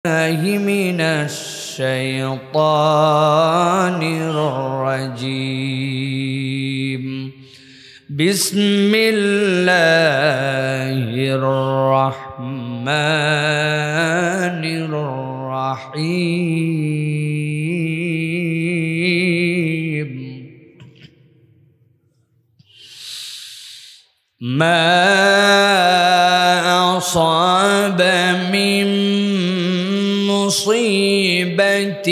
من الشيطان الرجيم. بسم الله الرحمن الرحيم. ما أصاب من مصيبة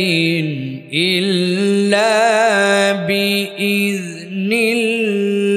إلا بإذن الله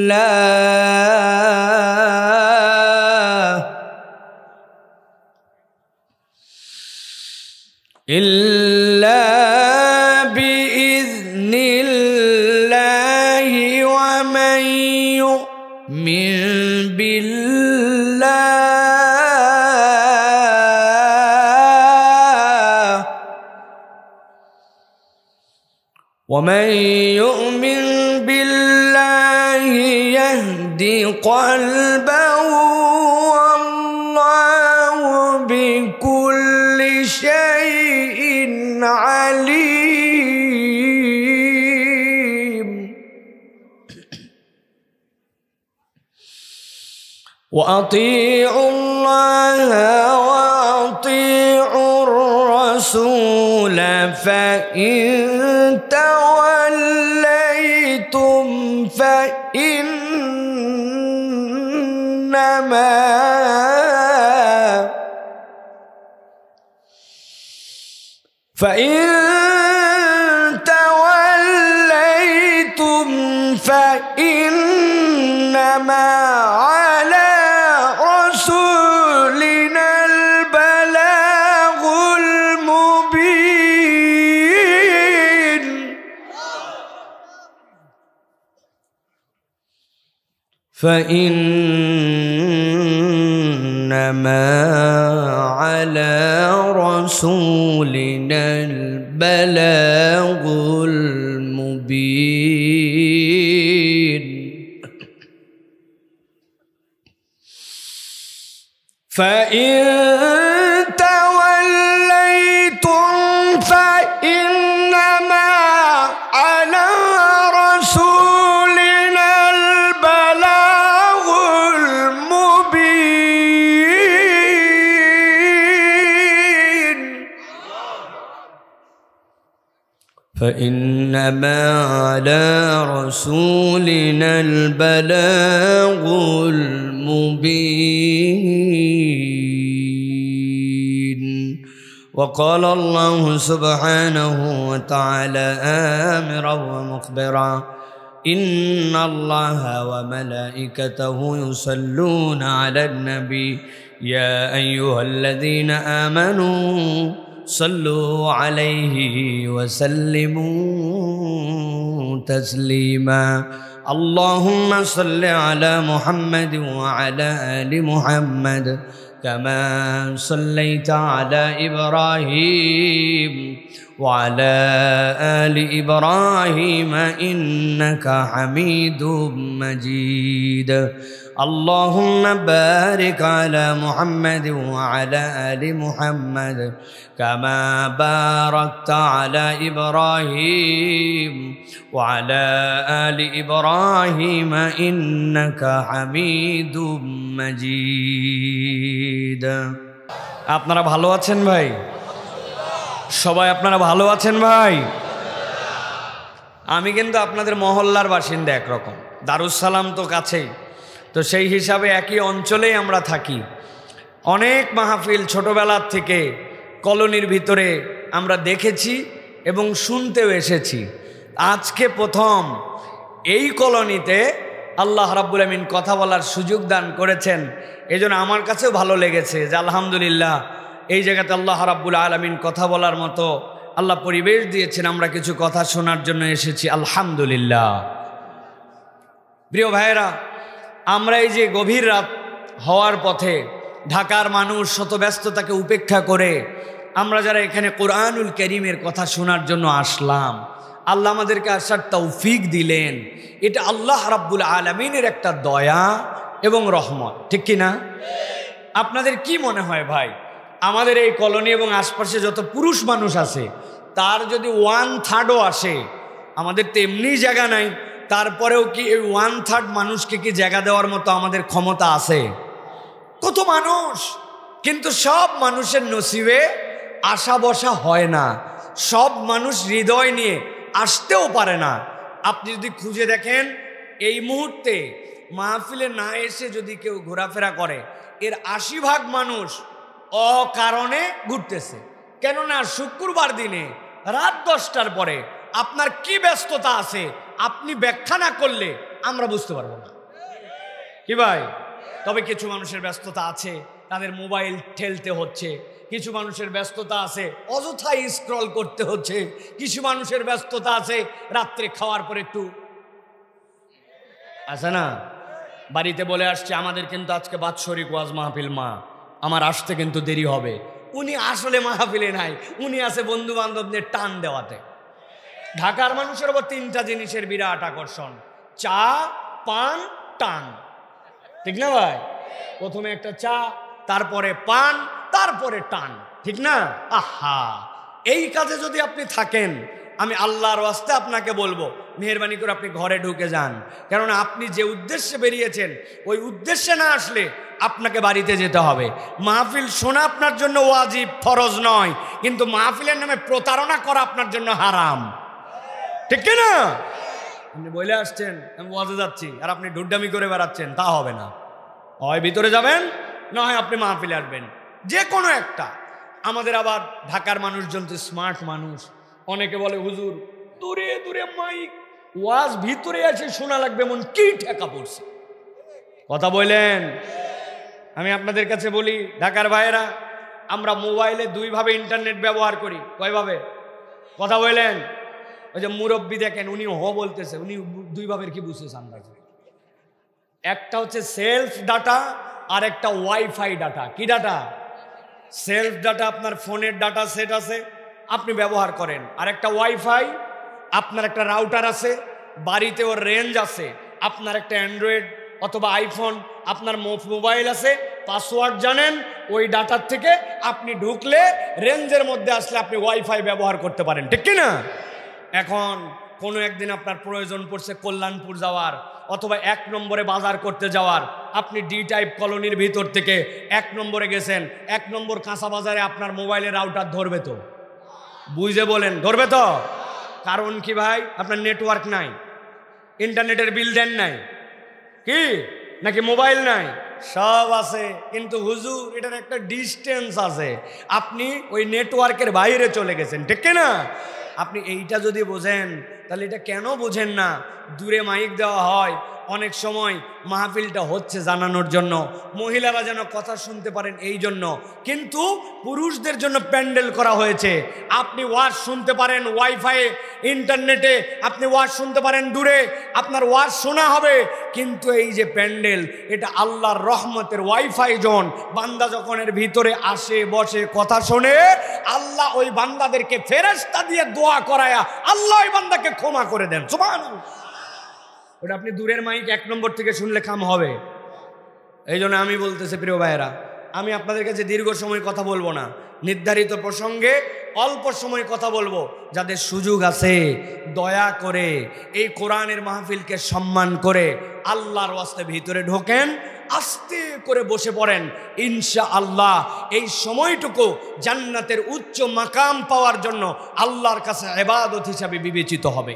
ومن يؤمن بالله يهد قلبه والله بكل شيء عليم. وأطيعوا الله وأطيعوا الرسول فإن توليتم فإنما على رسولنا البلاغ المبين. فإنما على رسولنا البلاغ المبين. فإن توليتم فإنما على رسولنا البلاغ المبين. فإنما على رسولنا البلاغ المبين. وقال الله سبحانه وتعالى آمرا ومخبرا إن الله وملائكته يصلون على النبي يا أيها الذين آمنوا صلوا عليه وسلموا تسليما. اللهم صل على محمد وعلى آل محمد كما صليت على إبراهيم وعلى آل إبراهيم إنك حميد مجيد. اللهم بارك على محمد وعلى آل محمد كما باركت على إبراهيم وعلى آل إبراهيم إنك حميد مجيد. আপনারা ভালো আছেন ভাই? সবাই আপনারা ভালো আছেন ভাই? আমি কিন্তু আপনাদের মহল্লার বাসিন্দা, একরকম দারুস সালাম তো কাছেই, তো সেই হিসাবে একই অঞ্চলেই আমরা থাকি। অনেক মাহফিল ছোটবেলার থেকে কলোনির ভিতরে আমরা দেখেছি এবং শুনতেও এসেছি। আজকে প্রথম এই কলোনিতে আল্লাহ রাব্বুল আমিন কথা বলার সুযোগ দান করেছেন, এজন্য আমার কাছেও ভালো লেগেছে যে আলহামদুলিল্লাহ এই জায়গাতে আল্লাহ রাব্বুল আলামিন কথা বলার মতো আল্লাহ পরিবেশ দিয়েছেন, আমরা কিছু কথা শোনার জন্য এসেছি। আলহামদুলিল্লাহ। প্রিয় ভাইয়েরা, আমরা এই যে গভীর রাত হওয়ার পথে ঢাকার মানুষ শত ব্যস্ততাকে উপেক্ষা করে আমরা যারা এখানে কোরআনুল কারীমের কথা শোনার জন্য আসলাম, আল্লাহ আমাদেরকে আসার তৌফিক দিলেন। এটা আল্লাহ রাব্বুল আলামিনের একটা দয়া এবং রহমত, ঠিক কি না? আপনাদের কি মনে হয় ভাই, আমাদের এই কলোনি এবং আশপাশে যত পুরুষ মানুষ আছে তার যদি 1/3ও আসে, আমাদের তো এমনি জায়গা নাই, তারপরেও কি এই 1/3 মানুষকে কি জায়গা দেওয়ার মতো আমাদের ক্ষমতা আছে? কত মানুষ, কিন্তু সব মানুষের নসিবে আশা বসা হয় না, সব মানুষ হৃদয় নিয়ে আসতেও পারে না। আপনি যদি খুঁজে দেখেন এই মুহূর্তে মাহফিলে না এসে যদি কেউ ঘোরাফেরা করে, এর 80% মানুষ অকারণে ঘুরতেছে। কেননা শুক্রবার দিনে রাত 10টার পরে আপনার কি ব্যস্ততা আছে আপনি ব্যাখ্যা না করলে আমরা বুঝতে পারবো না, কি ভাই? তবে কিছু মানুষের ব্যস্ততা আছে, তাদের মোবাইল ঠেলতে হচ্ছে, কিছু মানুষের ব্যস্ততা আছে অযথাই স্ক্রল করতে হচ্ছে, কিছু মানুষের ব্যস্ততা আছে রাত্রে খাওয়ার পরে একটু আছে না, বাড়িতে বলে আসছে আমাদের কিন্তু আজকে বাৎসরিক ওয়াজ মাহফিল, মা আমার আসতে কিন্তু দেরি হবে। উনি আসলে মাহফিলে নাই, উনি আছে বন্ধু বান্ধবদের টান দেওয়াতে। ঢাকার মানুষের উপর 3টা জিনিসের বিরাট আকর্ষণ, চা, পান, টান, ঠিক না ভাই? প্রথমে একটা চা, তারপরে পান, তারপরে টান, ঠিক না? আহা, এই কাজে যদি আপনি থাকেন, আমি আল্লাহর ওয়াস্তে আপনাকে বলবো মেহেরবানি করে আপনি ঘরে ঢুকে যান। কেননা আপনি যে উদ্দেশ্যে বেরিয়েছেন ওই উদ্দেশ্যে না আসলে আপনাকে বাড়িতে যেতে হবে। মাহফিল শোনা আপনার জন্য ওয়াজিব, ফরজ নয়, কিন্তু মাহফিলের নামে প্রতারণা করা আপনার জন্য হারাম, ঠিক না? আপনি বলে আসছেন আমি ওয়াজে যাচ্ছি আর আপনি ডুড্ডামি করে বেড়াচ্ছেন, তা হবে না। হয় ভিতরে যাবেন, না হয় আপনি মাহফিলে আসবেন, যে কোনো একটা। আমাদের আবার ঢাকার মানুষজন তো স্মার্ট মানুষ, অনেকে বলে হুজুর দূরে দূরে মাইক, ওয়াজ ভিতরে আছে শোনা লাগবে, এমন কি ঠেকা পড়ছে? কথা বলেন। আমি আপনাদের কাছে বলি ঢাকার ভাইয়েরা, আমরা মোবাইলে 2 ভাবে ইন্টারনেট ব্যবহার করি। কয়ভাবে? কথা বলেন। ওই যে মুরব্বী দেখেন উনি বলতেছে, উনি 2 ভাবের কি বুঝতেছে আমরা? একটা হচ্ছে সেলফ ডাটা আর একটা ওয়াইফাই ডাটা। কি ডাটা? সেলফ ডাটা আপনার ফোনের ডাটা সেট আছে, আপনি ব্যবহার করেন। আর একটা ওয়াইফাই, আপনার একটা রাউটার আছে, বাড়িতে ওর রেঞ্জ আছে, আপনার একটা অ্যান্ড্রয়েড অথবা আইফোন, আপনার মোবাইল আছে, পাসওয়ার্ড জানেন, ওই ডাটার থেকে আপনি ঢুকলে রেঞ্জের মধ্যে আসলে আপনি ওয়াইফাই ব্যবহার করতে পারেন, ঠিক কি না? এখন কোনো একদিন আপনার প্রয়োজন পড়ছে কল্যাণপুর যাওয়ার অথবা 1 নম্বরে বাজার করতে যাওয়ার, আপনি ডি টাইপ কলোনির ভিতর থেকে 1 নম্বরে গেছেন, 1 নম্বর কাঁচা বাজারে আপনার মোবাইলের রাউটার ধরবে তো? বুঝে বলেন, ধরবে তো? কারণ কি ভাই? আপনার নেটওয়ার্ক নাই, ইন্টারনেটের বিল দেন নাই, কি নাকি মোবাইল নাই? সব আছে, কিন্তু হুজুর এটার একটা ডিস্টেন্স আছে, আপনি ওই নেটওয়ার্কের বাইরে চলে গেছেন, ঠিক না? আপনি এইটা যদি বোঝেন তাহলে এটা কেন বোঝেন না? দূরে মাইক দেওয়া হয় অনেক সময় মাহফিলটা হচ্ছে জানানোর জন্য, মহিলারা যেন কথা শুনতে পারেন এই জন্য, কিন্তু পুরুষদের জন্য প্যান্ডেল করা হয়েছে। আপনি ওয়াজ শুনতে পারেন ওয়াইফাই ইন্টারনেটে, আপনি ওয়াজ শুনতে পারেন দূরে, আপনার ওয়াজ শোনা হবে, কিন্তু এই যে প্যান্ডেল, এটা আল্লাহর রহমতের ওয়াইফাই জোন। বান্দা যখন এর ভিতরে আসে বসে কথা শোনে, আল্লাহ ওই বান্দাদেরকে ফেরেশতা দিয়ে দোয়া করায়া আল্লাহ ওই বান্দাকে ক্ষমা করে দেন। সুবহানাল্লাহ। ওটা আপনি দূরের মাইক 1 নম্বর থেকে শুনলে কাম হবে। এই জন্য আমি বলতেছি প্রিয় ভাইয়েরা, আমি আপনাদের কাছে দীর্ঘ সময় কথা বলবো না, নির্ধারিত প্রসঙ্গে অল্প সময় কথা বলবো। যাদের সুযোগ আছে দয়া করে এই কোরআনের মাহফিলকে সম্মান করে আল্লাহর ওয়াস্তে ভিতরে ঢোকেন, আস্তে করে বসে পড়েন। ইনশাআল্লাহ এই সময়টুকু জান্নাতের উচ্চ মাকাম পাওয়ার জন্য আল্লাহর কাছে ইবাদত হিসাবে বিবেচিত হবে।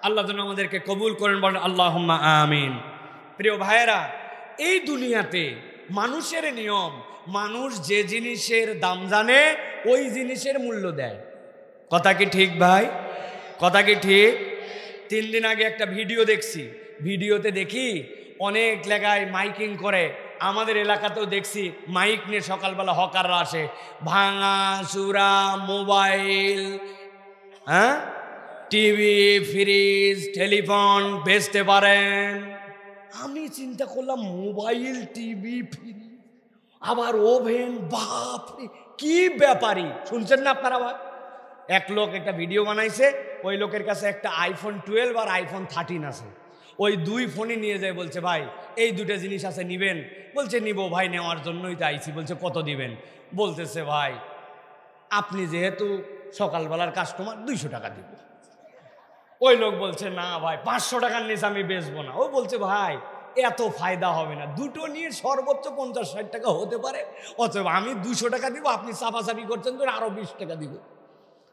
আল্লাহ যেন আমাদেরকে কবুল করেন, বলেন আল্লাহুম্মা আমিন। প্রিয় ভাইয়েরা, এই দুনিয়াতে মানুষের নিয়ম, মানুষ যে জিনিসের দাম জানে ওই জিনিসের মূল্য দেয়। কথা কি ঠিক ভাই? কথা কি ঠিক? 3 দিন আগে একটা ভিডিও দেখছি, ভিডিওতে দেখি অনেক জায়গায় মাইকিং করে। আমাদের এলাকাতেও দেখছি মাইক নিয়ে সকালবেলা হকাররা আসে, ভাঙা চূড়া মোবাইল, হ্যাঁ, টিভি, ফ্রিজ, টেলিফোন বেচতে পারেন। আমি চিন্তা করলাম মোবাইল, টিভি, ফ্রিজ, আবার ওভেন, বাপরে কি ব্যাপারই। শুনছেন না আপনারা? আবার এক লোক একটা ভিডিও বানাইছে, ওই লোকের কাছে একটা iPhone 12 আর iPhone 13 আছে। ওই 2 ফোনই নিয়ে যায়, বলছে ভাই এই 2টা জিনিস আছে, নিবেন? বলছে নিব ভাই, নেওয়ার জন্যই তো আইছি। বলছে কত দিবেন? বলতেছে ভাই আপনি যেহেতু সকালবেলার কাস্টমার 200 টাকা দিব। ওই লোক বলছে না ভাই 500 টাকার নিচে আমি বেচবো না। ও বলছে ভাই এত ফায়দা হবে না, দুটো নিয়ে সর্বোচ্চ 50-60 টাকা হতে পারে, অথবা আমি 200 টাকা দিব, আপনি চাপাচাপি করছেন তো আরো 20 টাকা দিব।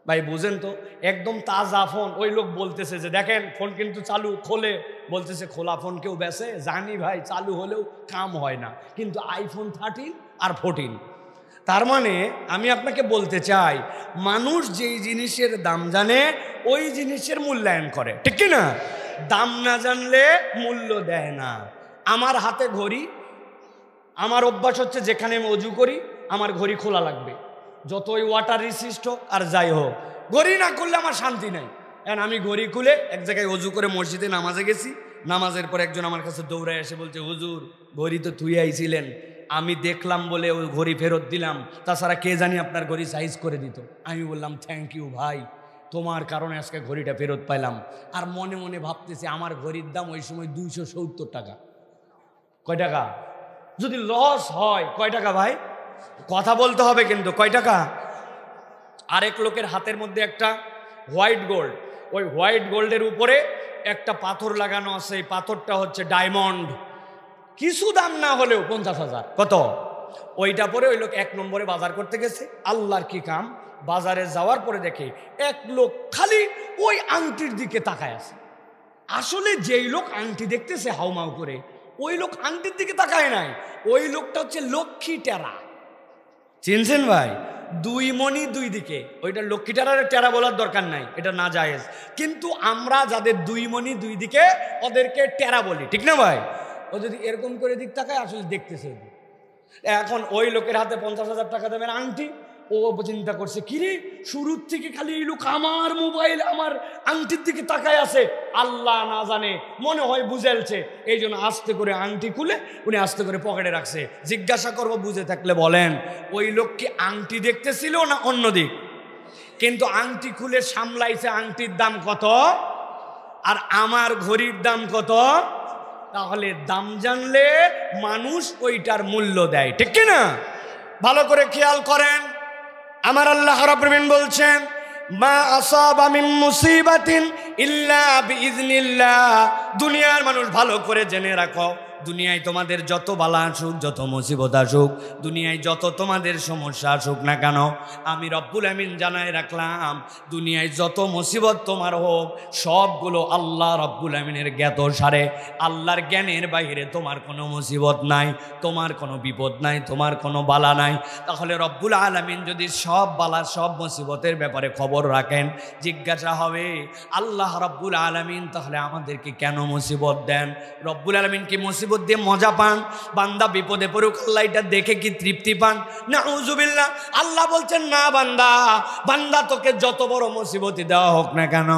ভাই বুঝেন তো, একদম তাজা ফোন। ওই লোক বলতেছে যে দেখেন ফোন কিন্তু চালু, খোলে। বলতেছে খোলা ফোন কেউ বেচে? জানি ভাই, চালু হলেও কাম হয় না, কিন্তু আইফোন 13 আর 14। তার মানে আমি আপনাকে বলতে চাই, মানুষ যেই জিনিসের দাম জানে ওই জিনিসের মূল্যায়ন করে, ঠিক কি না? দাম না জানলে মূল্য দেয় না। আমার হাতে ঘড়ি, আমার অভ্যাস হচ্ছে যেখানে আমি অজু করি আমার ঘড়ি খোলা লাগবে, যতই ওয়াটার রিসিস্ট হোক আর যাই হোক, ঘড়ি না করলে আমার শান্তি নাই। এখন আমি ঘড়ি খুলে এক জায়গায় অজু করে মসজিদে নামাজে গেছি, নামাজের পর একজন আমার কাছে দৌড়ায় এসে বলছে হুজুর ঘড়ি তো থুই আইছিলেন, আমি দেখলাম বলে ওই ঘড়ি ফেরত দিলাম, তাছাড়া কে জানি আপনার ঘড়ি সাইজ করে দিত। আমি বললাম থ্যাংক ইউ ভাই, তোমার কারণে আজকে ঘড়িটা ফেরত পাইলাম। আর মনে মনে ভাবতেছি আমার ঘড়ির দাম ওই সময় 270 টাকা। কয় টাকা? যদি লস হয় কয় টাকা ভাই? কথা বলতে হবে কিন্তু, কয় টাকা? আরেক লোকের হাতের মধ্যে একটা হোয়াইট গোল্ড, ওই হোয়াইট গোল্ডের উপরে একটা পাথর লাগানো আছে, এই পাথরটা হচ্ছে ডায়মন্ড, কিছু দাম না হলেও 50,000। কত? ওইটা পরে ওই লোক 1 নম্বরে বাজার করতে গেছে। আল্লাহর কি কাম, বাজারে যাওয়ার পরে দেখে এক লোক খালি ওই আংটির দিকে তাকায় আছে। আসলে যেই লোক আংটি দেখতেছে হাউমাউ করে, ওই লোক আংটির দিকে তাকায় নাই, ওই লোকটা হচ্ছে লক্ষ্মী টেরা। চিনছেন ভাই? 2 মণি 2 দিকে, ওইটা লক্ষ্মী টেরার টেরা বলার দরকার নাই, এটা না জায়েজ। কিন্তু আমরা যাদের 2 মণি 2 দিকে ওদেরকে টেরা বলি, ঠিক না ভাই? ও যদি এরকম করে দিক তাকায় আসলে দেখতেছে। এখন ওই লোকের হাতে 50,000 টাকা দেবেন আংটি, ও চিন্তা করছে কিরে শুরুর থেকে খালি এই লোক আমার মোবাইল আমার আংটির দিকে তাকায় আছে, আল্লাহ না জানে মনে হয় বুঝেলছে, এই জন্য আস্তে করে আংটি খুলে উনি আস্তে করে পকেটে রাখছে। জিজ্ঞাসা করবো বুঝে থাকলে বলেন, ওই লোক কি আংটি দেখতেছিল না অন্য দিক? কিন্তু আংটি খুলে সামলাইছে আংটির দাম কত আর আমার ঘড়ির দাম কত। তাহলে দাম জানলে মানুষ ওইটার মূল্য দেয়, ঠিক কি না? ভালো করে খেয়াল করেন, আমার আল্লাহ রাব্বুল আলামিন বলছেন মা আসাবা মিন মুসিবাতিন ইল্লা বিইজনিল্লাহ। দুনিয়ার মানুষ ভালো করে জেনে রাখো, দুনিয়ায় তোমাদের যত বালা আসুক, যত মুসিবত আসুক, দুনিয়ায় যত তোমাদের সমস্যা আসুক না কেন, আমি রব্বুল আমিন জানায় রাখলাম দুনিয়ায় যত মুসিবত তোমার হোক সবগুলো আল্লাহ রব্বুল আমিনের জ্ঞাত সারে। আল্লাহর জ্ঞানের বাইরে তোমার কোনো মুসিবত নাই, তোমার কোনো বিপদ নাই, তোমার কোনো বালা নাই। তাহলে রব্বুল আলামিন যদি সব বালা সব মুসিবতের ব্যাপারে খবর রাখেন, জিজ্ঞাসা হবে আল্লাহ রব্বুল আলামিন তাহলে আমাদেরকে কেন মুসিবত দেন? রব্বুল আলামিন কি মুসিবত দিয়ে মজা পান? বান্দা বিপদে পড়ুক আল্লাহ এটা দেখে কি তৃপ্তি পান? নাউযুবিল্লাহ। আল্লাহ বলছেন না বান্দা, বান্দা তোকে যত বড় মুসিবতই দেওয়া হোক না কেন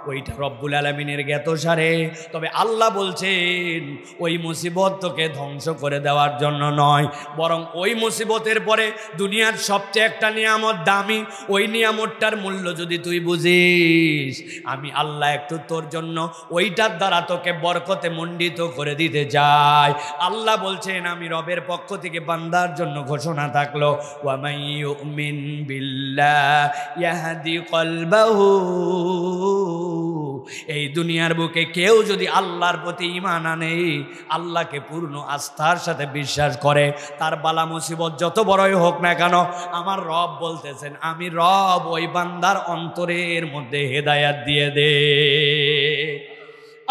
ওইটা রব্বুল আলামিনের জ্ঞাত সারে। তবে আল্লাহ বলছেন ওই মুসিবত তোকে ধ্বংস করে দেওয়ার জন্য নয়, বরং ওই মুসিবতের পরে দুনিয়ার সবচেয়ে একটা নিয়ামত দামি, ওই নিয়ামতটার মূল্য যদি তুই বুঝিস, আমি আল্লাহ একটু তোর জন্য ওইটার দ্বারা তোকে বরকতে মণ্ডিত করে দিতে চাই। আল্লাহ বলছেন আমি রবের পক্ষ থেকে বান্দার জন্য ঘোষণা থাকলো ওয়া মান ইউমিন বিল্লাহি ইয়াহদি কলবাহু। এই দুনিয়ার বুকে কেউ যদি আল্লাহর প্রতি ঈমান আনে, আল্লাহকে পূর্ণ আস্থার সাথে বিশ্বাস করে, তার বালা মুসিবত যত বড়ই হোক না কেন, আমার রব বলতেছেন আমি রব ওই বান্দার অন্তরের মধ্যে হেদায়েত দিয়ে দে।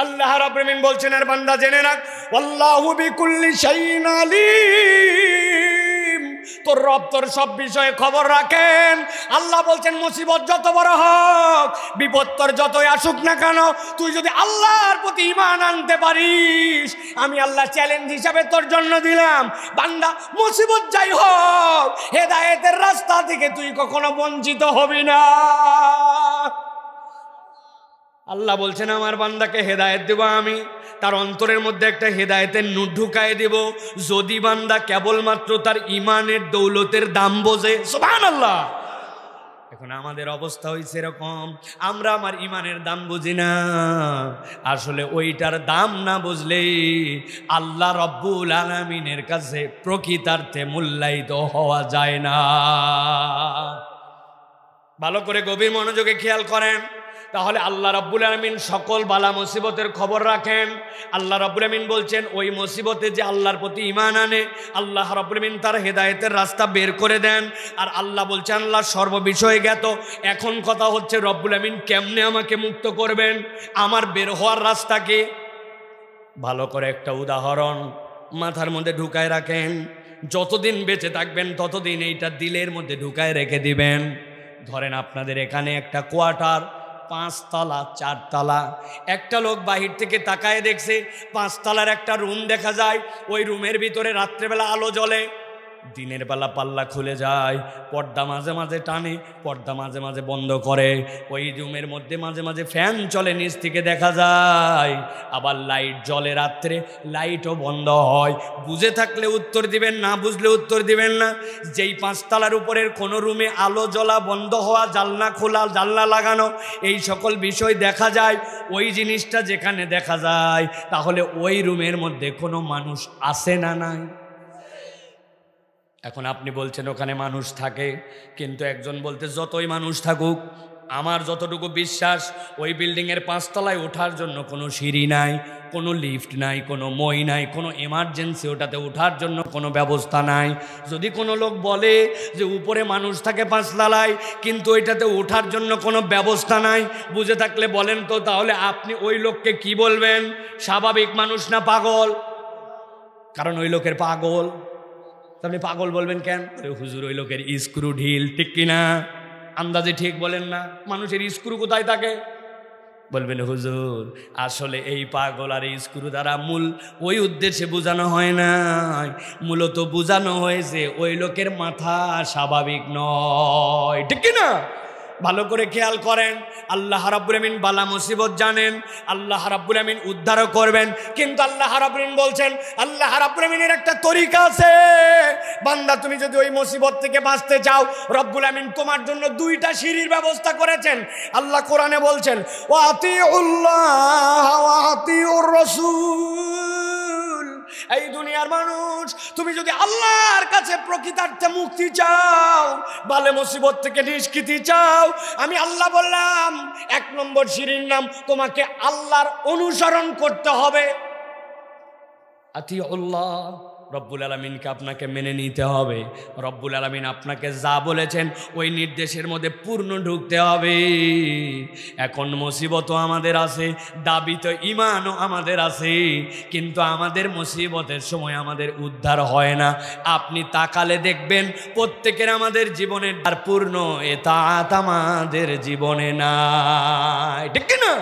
আল্লাহ রাব্বুল আলামিন বলছেন আর বান্দা জেনে রাখ আল্লাহু বিকুল্লি শাইইন আলিম, তোর রব তোর সব বিষয়ে খবর রাখেন। আল্লাহ বলছেন মুসিবত যত বড় হোক, বিপদ তোর যতই আসুক না কেন, তুই যদি আল্লাহর প্রতি ঈমান আনতে পারিস, আমি আল্লাহ চ্যালেঞ্জ হিসাবে তোর জন্য দিলাম বান্দা মুসিবত যাই হোক হেদায়েতের রাস্তা থেকে তুই কখনো বঞ্চিত হবি না। আল্লাহ বলছেন আমার বান্দাকে হেদায়েত দেব, আমি তার অন্তরের মধ্যে একটা হেদায়েতের নূর ঢুকায় দেব যদি বান্দা কেবলমাত্র তার ঈমানের দৌলতের দাম বোঝে। সুবহানাল্লাহ। এখন আমাদের অবস্থা হয়েছে এরকম, আমরা আমার ইমানের দাম বুঝি না। আসলে ওইটার দাম না বুঝলে আল্লাহ রব্বুল আলামিনের কাছে প্রকৃতার্থে মূল্যায়িত হওয়া যায় না। ভালো করে গভীর মনোযোগে খেয়াল করেন। তাহলে আল্লাহ রাব্বুল আলামিন সকল বালা মুসিবতের খবর রাখেন। আল্লাহ রাব্বুল আলামিন বলছেন ওই মুসিবতে যে আল্লাহর প্রতি ঈমান আনে আল্লাহ রাব্বুল আলামিন তার হেদায়েতের রাস্তা বের করে দেন। আর আল্লাহ বলছেন আল্লাহ সর্ববিষয়ে জ্ঞাত। এখন কথা হচ্ছে রব্বুল আলামিন কেমনে আমাকে মুক্ত করবেন, আমার বের হওয়ার রাস্তা কি? ভালো করে একটা উদাহরণ মাথার মধ্যে ঢুকায় রাখেন। যতদিন বেঁচে থাকবেন ততদিন এইটা দিলের মধ্যে ঢুকায় রেখে দিবেন। ধরেন আপনাদের এখানে একটা কোয়ার্টার 5 তলা 4 তলা, একটা লোক বাহির থেকে তাকায় দেখছে 5 তলার একটা রুম দেখা যায়। ওই রুমের ভিতরে রাত্রেবেলা আলো জ্বলে, দিনের বেলা পাল্লা খুলে যায়, পর্দা মাঝে মাঝে টানে, পর্দা মাঝে মাঝে বন্ধ করে। ওই রুমের মধ্যে মাঝে মাঝে ফ্যান চলে, নিচ থেকে দেখা যায়, আবার লাইট জ্বলে, রাত্রে লাইটও বন্ধ হয়। বুঝে থাকলে উত্তর দিবেন, না বুঝলে উত্তর দিবেন না। যেই 5 তলার উপরের কোনো রুমে আলো জ্বলা, বন্ধ হওয়া, জানলা খোলা, জানলা লাগানো, এই সকল বিষয় দেখা যায়, ওই জিনিসটা যেখানে দেখা যায় তাহলে ওই রুমের মধ্যে কোনো মানুষ আছে না নাই? এখন আপনি বলছেন ওখানে মানুষ থাকে, কিন্তু একজন বলতে যতই মানুষ থাকুক, আমার যতটুকু বিশ্বাস ওই বিল্ডিংয়ের 5 তলায় ওঠার জন্য কোনো সিঁড়ি নাই, কোনো লিফট নাই, কোনো মই নাই, কোনো এমার্জেন্সি ওটাতে ওঠার জন্য কোনো ব্যবস্থা নাই। যদি কোনো লোক বলে যে উপরে মানুষ থাকে 5 তলায় কিন্তু ওইটাতে ওঠার জন্য কোনো ব্যবস্থা নাই, বুঝে থাকলে বলেন তো তাহলে আপনি ওই লোককে কি বলবেন? স্বাভাবিক মানুষ না পাগল? কারণ ওই লোকের পাগল। আপনি পাগল বলবেন কেন? হুজুর ওই লোকের স্ক্রু ঢিল, ঠিক কিনা? আন্দাজে ঠিক বলেন না। মানুষের স্ক্রু কোথায় থাকে? বলবেন হুজুর আসলে এই পাগল আর এই স্ক্রু দ্বারা মূল ওই উদ্দেশ্যে বোঝানো হয় না, মূলত বোঝানো হয়েছে ওই লোকের মাথা স্বাভাবিক নয়, ঠিক কিনা? ভালো করে খেয়াল করেন। আল্লাহ রাব্বুল আমিন বালা মুসিবত জানেন, আল্লাহ রাব্বুল আমিন উদ্ধারও করবেন, কিন্তু আল্লাহ রাব্বুল আমিন বলছেন, আল্লাহ রাব্বুল আমিনের একটা তরিকা আছে। বান্দা তুমি যদি ওই মুসিবত থেকে বাঁচতে চাও, রব্বুল আমিন তোমার জন্য 2টা সিঁড়ির ব্যবস্থা করেছেন। আল্লাহ কোরআনে বলছেন ওয়া আতিউল্লাহ ওয়া আতিউর রাসূল। এই দুনিয়ার মানুষ, তুমি যদি আল্লাহর কাছে প্রকৃতার্থে মুক্তি চাও, বালে মুসিবত থেকে নিষ্কৃতি চাও, আমি আল্লাহ বললাম 1 নম্বর সিঁড়ির নাম তোমাকে আল্লাহর অনুসরণ করতে হবে। আতিউল্লাহ, রব্বুল আলামিনকে আপনাকে মেনে নিতে হবে। রব্বুল আলামিন আপনাকে যা বলেছেন ওই নির্দেশের মধ্যে পূর্ণ ঢুকতে হবে। এখন মুসিবতও আমাদের আছে, দাবি তো ঈমানও আমাদের আছে, কিন্তু আমাদের মুসিবতের সময় আমাদের উদ্ধার হয় না। আপনি তাকালে দেখবেন প্রত্যেকের আমাদের জীবনে আর পূর্ণ এতাআত আমাদের জীবনে নাই, ঠিক না?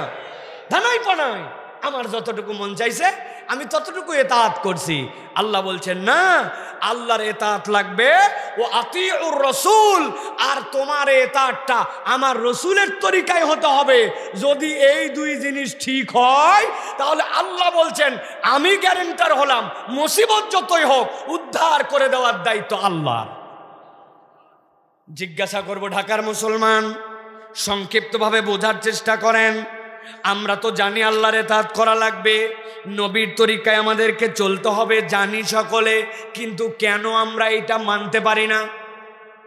ধানাই পানাই আমার যতটুকু মন চাইছে আমি ততটুকু এতাআত করছি। আল্লাহ বলছেন না, আল্লাহর এতাআত লাগবে ও আতিউর রাসূল, আর তোমার এতাআতটা আমার রাসূলের তরিকায় হতে হবে। যদি এই 2 জিনিস ঠিক হয় তাহলে আল্লাহ বলছেন আমি গ্যারান্টার হলাম, মুসিবত যতই হোক উদ্ধার করে দেওয়ার দায়িত্ব আল্লাহর। জিজ্ঞাসা করব ঢাকার মুসলমান, সংক্ষিপ্তভাবে বোঝার চেষ্টা করেন। আমরা তো জানি আল্লাহর ইতাআত করা লাগবে, নবীর তরিকায় আমাদেরকে চলতে হবে, জানি সকলে, কিন্তু কেন আমরা এটা মানতে পারি না?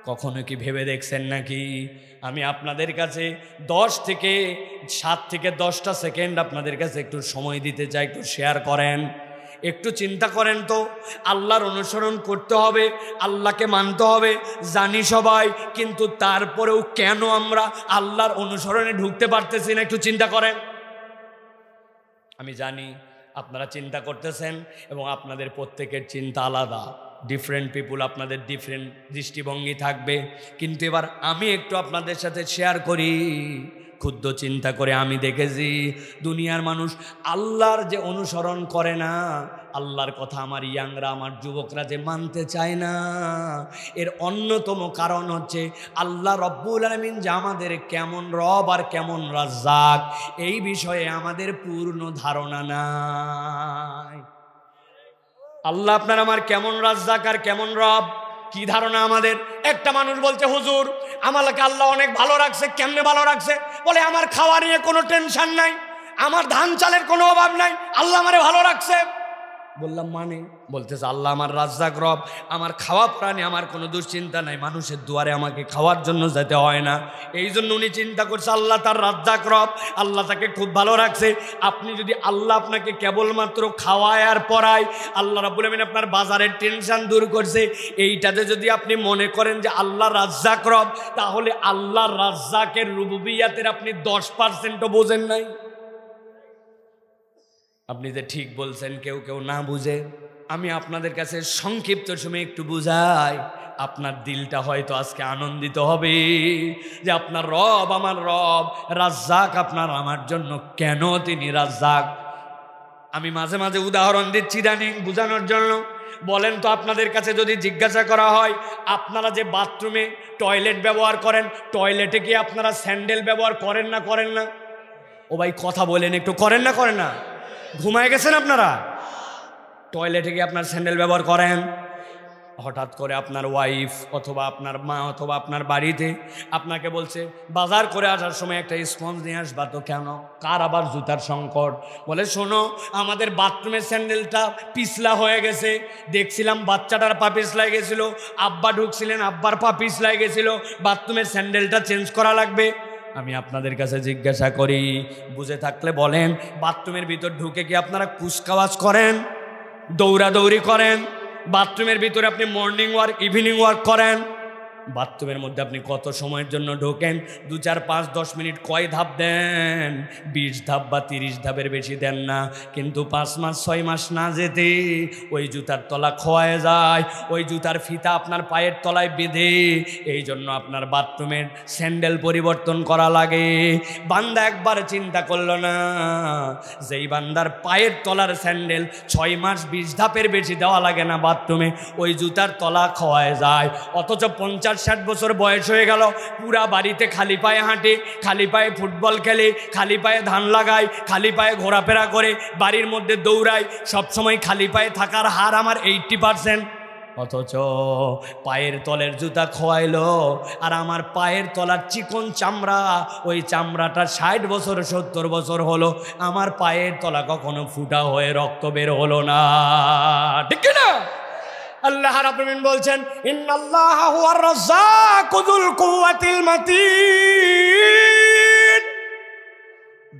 কখনো কি ভেবে দেখছেন নাকি? আমি আপনাদের কাছে 7 থেকে 10টা সেকেন্ড আপনাদের কাছে একটু সময় দিতে চাই, একটু শেয়ার করেন, একটু চিন্তা করেন তো। আল্লাহর অনুসরণ করতে হবে, আল্লাহকে মানতে হবে, জানি সবাই, কিন্তু তারপরেও কেন আমরা আল্লাহর অনুসরণে ঢুকতে পারতেছি না? একটু চিন্তা করেন। আমি জানি আপনারা চিন্তা করতেছেন এবং আপনাদের প্রত্যেকের চিন্তা আলাদা, ডিফারেন্ট পিপুল, আপনাদের ডিফারেন্ট দৃষ্টিভঙ্গি থাকবে, কিন্তু এবার আমি একটু আপনাদের সাথে শেয়ার করি। ক্ষুদ্র চিন্তা করে আমি দেখেছি দুনিয়ার মানুষ আল্লাহর যে অনুসরণ করে না, আল্লাহর কথা আমার ইয়াংরা, আমার যুবকরা যে মানতে চায় না, এর অন্যতম কারণ হচ্ছে আল্লাহ রব্বুল আলামিন যে আমাদের কেমন রব আর কেমন রাজ্জাক, এই বিষয়ে আমাদের পূর্ণ ধারণা নাই। আল্লাহ আপনার আমার কেমন রাজ্জাক আর কেমন রব কি ধারণা আমাদের? একটা মানুষ বলছে হুজুর আমাকে আল্লাহ অনেক ভালো রাখছে। কেমনে ভালো রাখছে? বলে আমার খাওয়া নিয়ে কোনো টেনশন নাই, আমার ধান চালের কোনো অভাব নাই, আল্লাহ আমারে ভালো রাখছে। বললাম মানে? বলতেছে আল্লাহ আমার রাজ্জাক রব, আমার খাওয়া প্রাণী, আমার কোনো দুশ্চিন্তা নাই, মানুষের দুয়ারে আমাকে খাওয়ার জন্য যেতে হয় না। এই জন্য উনি চিন্তা করছে আল্লাহ তার রাজ্জাক রব, আল্লাহ তাকে খুব ভালো রাখছে। আপনি যদি আল্লাহ আপনাকে কেবলমাত্র খাওয়ায় আর পড়ায়, আল্লাহ রাব্বুল আমিন আপনার বাজারের টেনশন দূর করছে, এইটাতে যদি আপনি মনে করেন যে আল্লাহ রাজ্জাক রব, তাহলে আল্লাহ রাজ্জাকের রুবুবিয়াতের আপনি 10%ও বোঝেন নাই। আপনি যে ঠিক বলছেন কেউ কেউ না বুঝে, আমি আপনাদের কাছে সংক্ষিপ্ত সময় একটু বুঝাই, আপনার দিলটা হয়তো আজকে আনন্দিত হবে যে আপনার রব, আমার রব রাজ্জাক, আপনার আমার জন্য কেন তিনি রাজ্জাক। আমি মাঝে মাঝে উদাহরণ দিচ্ছি জানি বোঝানোর জন্য। বলেন তো আপনাদের কাছে যদি জিজ্ঞাসা করা হয় আপনারা যে বাথরুমে টয়লেট ব্যবহার করেন, টয়লেটে কি আপনারা স্যান্ডেল ব্যবহার করেন না করেন না? ও ভাই কথা বলেন একটু, করেন না করেন না? ঘুমায় গেছেন আপনারা? টয়লেটে কি আপনার স্যান্ডেল ব্যবহার করেন? হঠাৎ করে আপনার ওয়াইফ অথবা আপনার মা অথবা আপনার বাড়িতে আপনাকে বলছে বাজার করে আসার সময় একটা স্পঞ্জ নিয়ে আসবা। তো কেন? কার আবার জুতার সংকট? বলে শোনো আমাদের বাথরুমের স্যান্ডেলটা পিছলা হয়ে গেছে, দেখছিলাম বাচ্চাটার পা পিছলাই গেছিল, আব্বা ঢুকছিলেন আব্বার পা পিছলাই গেছিল, বাথরুমের স্যান্ডেলটা চেঞ্জ করা লাগবে। আমি আপনাদের কাছে জিজ্ঞাসা করি, বুঝে থাকলে বলেন, বাথরুমের ভিতর ঢুকে কি আপনারা কুচকাওয়াজ করেন, দৌড়াদৌড়ি করেন? বাথরুমের ভিতরে আপনি মর্নিং ওয়ার্ক, ইভিনিং ওয়ার্ক করেন? বাথরুমের মধ্যে আপনি কত সময়ের জন্য ঢোকেন? 2, 4, 5, 10 মিনিট কয় ধাপ দেন? 20 ধাপ বা 30 ধাপের বেশি দেন না। কিন্তু 5 মাস 6 মাস না যেতে ওই জুতার তলা খোয়ায় যায়, ওই জুতার ফিতা আপনার পায়ের তলায় বেঁধে। এই জন্য আপনার বাথরুমের স্যান্ডেল পরিবর্তন করা লাগে। বান্দা একবার চিন্তা করলো না, যেই বান্দার পায়ের তলার স্যান্ডেল 6 মাস 20 ধাপের বেশি দেওয়া লাগে না বাথরুমে, ওই জুতার তলা খোয়ায় যায়। অথচ 50-60 বছর বয়স হয়ে গেল, পুরা বাড়িতে খালি পায়ে হাঁটে, খালি পায়ে ফুটবল খেলে, খালি পায়ে ধান লাগায়, খালি পায়ে ঘোরাফেরা করে, বাড়ির মধ্যে দৌড়ায়, সবসময় খালি পায়ে থাকার হার আমার 80%। অথচ পায়ের তলের জুতা খোয়াইলো, আর আমার পায়ের তলার চিকন চামড়া, ওই চামড়াটা 60 বছর 70 বছর হলো, আমার পায়ের তলা কখনো ফুটা হয়ে রক্ত বের হলো না। ঠিক না? আল্লাহ রাব্বুল আমিন বলছেন ইন্নাল্লাহা হুয়ার রাজ্জাকু যুল কুওয়াতিল মাতিন।